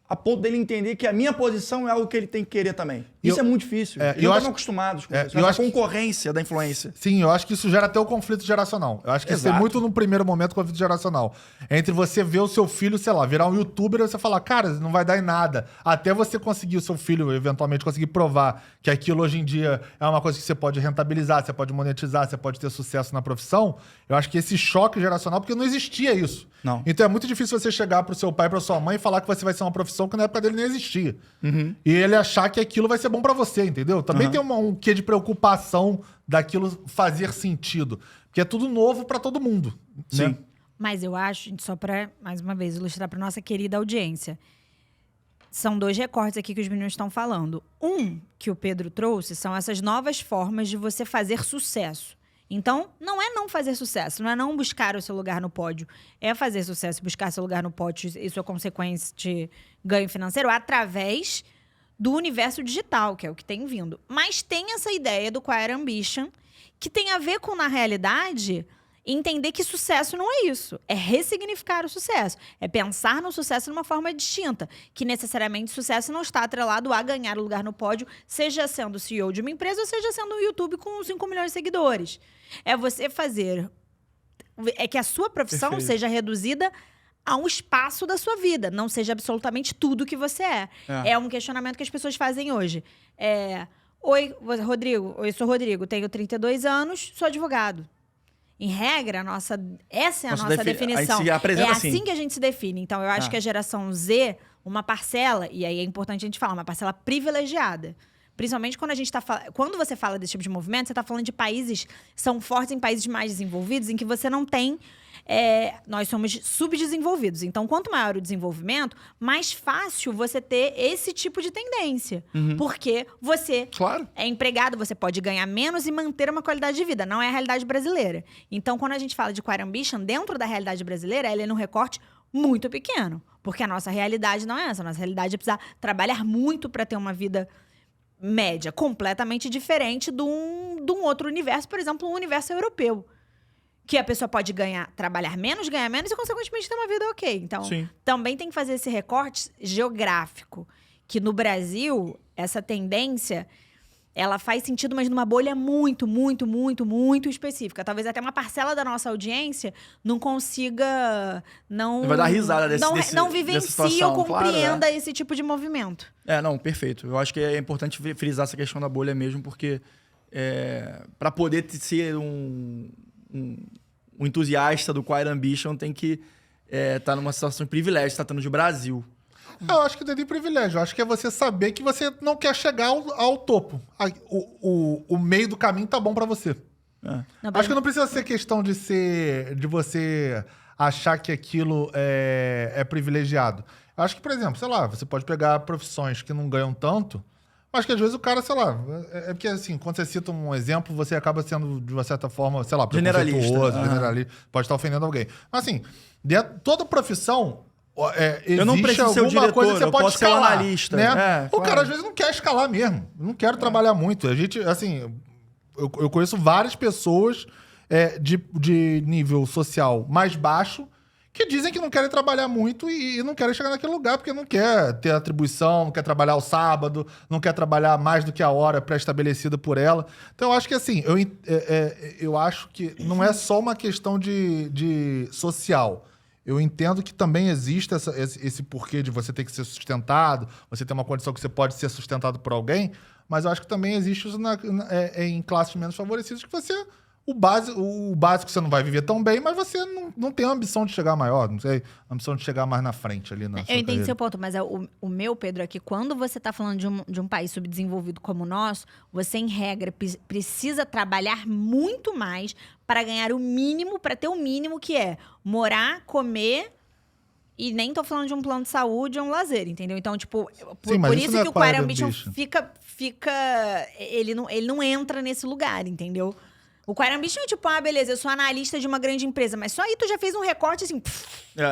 [SPEAKER 1] a ponto dele entender que a minha posição é algo que ele tem que querer também? Isso é muito difícil. Eles não estão acostumados com isso. A concorrência da influência.
[SPEAKER 2] Sim, eu acho que isso gera até o conflito geracional. Eu acho que isso é muito, no primeiro momento, conflito geracional. Entre você ver o seu filho, sei lá, virar um youtuber e você falar, cara, não vai dar em nada. Até você conseguir o seu filho, eventualmente, conseguir provar que aquilo hoje em dia é uma coisa que você pode rentabilizar, você pode monetizar, você pode ter sucesso na profissão. Eu acho que esse choque geracional, porque não existia isso.
[SPEAKER 1] Não.
[SPEAKER 2] Então é muito difícil você chegar pro seu pai, pra sua mãe e falar que você vai ser uma profissão que na época dele nem existia.
[SPEAKER 1] Uhum.
[SPEAKER 2] E ele achar que aquilo vai ser bom pra você, entendeu? Também tem um quê de preocupação daquilo fazer sentido. Porque é tudo novo pra todo mundo.
[SPEAKER 1] Sim.
[SPEAKER 2] Né?
[SPEAKER 3] Mas eu acho, só pra, mais uma vez, ilustrar pra nossa querida audiência, são 2 recortes aqui que os meninos estão falando. Um, que o Pedro trouxe, são essas novas formas de você fazer sucesso. Então, não é não fazer sucesso, não é não buscar o seu lugar no pódio. É fazer sucesso, buscar seu lugar no pódio e sua consequência de ganho financeiro através do universo digital, que é o que tem vindo. Mas tem essa ideia do Quiet Ambition, que tem a ver com, na realidade, entender que sucesso não é isso. É ressignificar o sucesso. É pensar no sucesso de uma forma distinta. Que necessariamente sucesso não está atrelado a ganhar o lugar no pódio, seja sendo CEO de uma empresa ou seja sendo um YouTube com 5 milhões de seguidores. É você fazer... É que a sua profissão seja reduzida a um espaço da sua vida. Não seja absolutamente tudo que você é. É um questionamento que as pessoas fazem hoje. Oi, Rodrigo. Oi, sou Rodrigo. Tenho 32 anos, sou advogado. Em regra, essa é a nossa definição. É assim que a gente se define. Então, eu acho que a geração Z, uma parcela, e aí é importante a gente falar, uma parcela privilegiada. Principalmente quando a gente quando você fala desse tipo de movimento, você está falando de países, são fortes em países mais desenvolvidos, em que você não tem... nós somos subdesenvolvidos. Então, quanto maior o desenvolvimento, mais fácil você ter esse tipo de tendência. Porque você é empregado, você pode ganhar menos e manter uma qualidade de vida. Não é a realidade brasileira. Então, quando a gente fala de Queer Ambition, dentro da realidade brasileira, ela é num recorte muito pequeno. Porque a nossa realidade não é essa. A nossa realidade é precisar trabalhar muito para ter uma vida média, completamente diferente de um outro universo, por exemplo, um universo europeu. Que a pessoa pode trabalhar menos, ganhar menos e, consequentemente, ter uma vida ok. Então, também tem que fazer esse recorte geográfico. Que no Brasil, essa tendência, ela faz sentido, mas numa bolha muito, muito, muito, muito específica. Talvez até uma parcela da nossa audiência não consiga... Não
[SPEAKER 1] vai dar risada
[SPEAKER 3] não vivencie ou compreenda esse tipo de movimento.
[SPEAKER 1] Não, perfeito. Eu acho que é importante frisar essa questão da bolha mesmo, porque para poder ser um entusiasta do Queer Ambition tem que estar numa situação de privilégio, tratando de Brasil.
[SPEAKER 2] Eu acho que não é de privilégio. Eu acho que é você saber que você não quer chegar ao topo. O meio do caminho tá bom pra você. Acho que não precisa ser questão de você achar que aquilo é privilegiado. Eu acho que, por exemplo, sei lá, você pode pegar profissões que não ganham tanto, mas que às vezes o cara, sei lá... É porque, assim, quando você cita um exemplo, você acaba sendo, de uma certa forma, sei lá, preconceituoso, generalista, pode estar ofendendo alguém. Mas, assim, toda profissão...
[SPEAKER 1] eu não preciso ser o diretor,
[SPEAKER 2] coisa que você
[SPEAKER 1] eu
[SPEAKER 2] pode
[SPEAKER 1] posso
[SPEAKER 2] escalar,
[SPEAKER 1] ser o analista.
[SPEAKER 2] Né? O cara, às vezes, não quer escalar mesmo. Não quero trabalhar muito. A gente, assim... Eu conheço várias pessoas de nível social mais baixo que dizem que não querem trabalhar muito e não querem chegar naquele lugar porque não quer ter atribuição, não quer trabalhar o sábado, não quer trabalhar mais do que a hora pré-estabelecida por ela. Então, eu acho que, assim, eu acho que não é só uma questão de social. Eu entendo que também existe esse porquê de você ter que ser sustentado, você ter uma condição que você pode ser sustentado por alguém, mas eu acho que também existe isso em classes menos favorecidas, que você... O básico você não vai viver tão bem, mas você não tem a ambição de chegar maior, não sei, a ambição de chegar mais na frente ali na sua
[SPEAKER 3] Eu entendi
[SPEAKER 2] carreira.
[SPEAKER 3] seu ponto, mas o meu, Pedro, é que quando você está falando de um país subdesenvolvido como o nosso, você, em regra, precisa trabalhar muito mais para ganhar o mínimo, para ter o mínimo que é morar, comer... E nem tô falando de um plano de saúde ou um lazer, entendeu? Então, tipo, por isso que o Queer Ambition fica... Ele não entra nesse lugar, entendeu? O Queer Ambition é tipo, beleza, eu sou analista de uma grande empresa, mas só aí tu já fez um recorte, assim,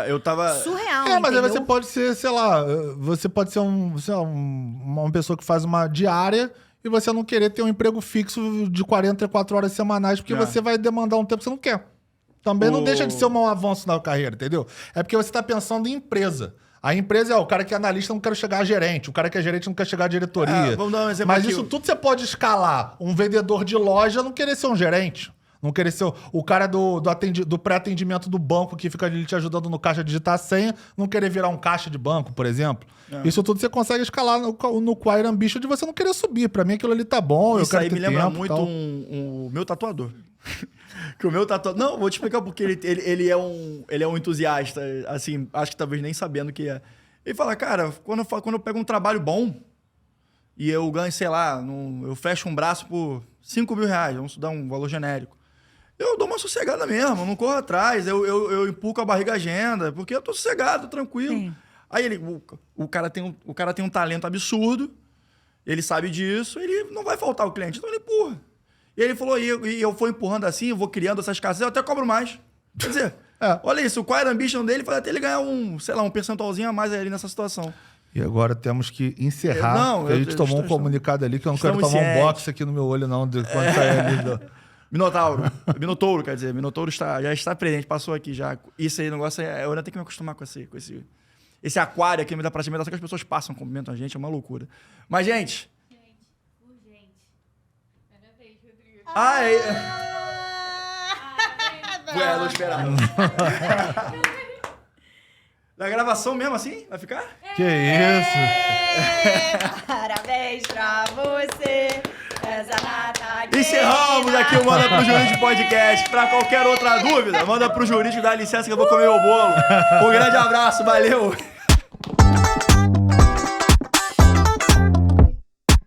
[SPEAKER 1] eu tava...
[SPEAKER 3] surreal,
[SPEAKER 2] mas
[SPEAKER 3] entendeu?
[SPEAKER 2] aí você pode ser, sei lá, você pode ser uma pessoa que faz uma diária e você não querer ter um emprego fixo de 44 horas semanais, porque você vai demandar um tempo que você não quer. Também não deixa de ser um avanço na carreira, entendeu? É porque você está pensando em empresa. A empresa o cara que é analista não quer chegar a gerente, o cara que é gerente não quer chegar a diretoria.
[SPEAKER 1] Vamos dar um exemplo
[SPEAKER 2] Mas
[SPEAKER 1] aqui.
[SPEAKER 2] isso tudo você pode escalar. Um vendedor de loja não querer ser um gerente. Não querer ser o cara do pré-atendimento do banco que fica ali te ajudando no caixa a digitar a senha, não querer virar um caixa de banco, por exemplo. Isso tudo você consegue escalar no Queer Ambition de você não querer subir. Pra mim aquilo ali tá bom,
[SPEAKER 1] Isso
[SPEAKER 2] eu quero
[SPEAKER 1] aí
[SPEAKER 2] ter
[SPEAKER 1] me lembra
[SPEAKER 2] tempo,
[SPEAKER 1] muito o meu tatuador. Que o meu tatuador... Não, vou te explicar porque ele é um entusiasta, assim, acho que talvez nem sabendo o que é. Ele fala, cara, quando eu pego um trabalho bom e eu ganho, sei lá, eu fecho um braço por 5 mil reais, vamos dar um valor genérico. Eu dou uma sossegada mesmo, não corro atrás, eu empurro a barriga agenda, porque eu tô sossegado, tranquilo. Sim. Aí o cara tem um talento absurdo, ele sabe disso, ele não vai faltar o cliente, então ele empurra. E ele falou, e eu vou empurrando assim, eu vou criando essas casas, eu até cobro mais. Quer dizer, olha isso, o Queer Ambition dele foi até ele ganhar um percentualzinho a mais ali nessa situação.
[SPEAKER 2] E agora temos que encerrar. A gente tomou um comunicado ali que eu não quero tomar um boxe aqui no meu olho, não, de quando sair ali. Minotouro, quer dizer, Minotouro já está presente, passou aqui já. Isso aí, negócio eu ainda tenho que me acostumar com esse aquário aqui da praça de alimentação que as pessoas passam, comentam a gente, é uma loucura. Mas, gente...
[SPEAKER 4] urgente. Parabéns, Rodrigo.
[SPEAKER 1] Não esperava. Na gravação mesmo assim? Vai ficar?
[SPEAKER 2] Que isso?
[SPEAKER 3] Parabéns pra você.
[SPEAKER 1] Encerramos aqui o Manda Pro Jurídico Podcast. Pra qualquer outra dúvida, manda pro Jurídico, dá licença que eu vou comer o bolo. Um grande abraço, valeu!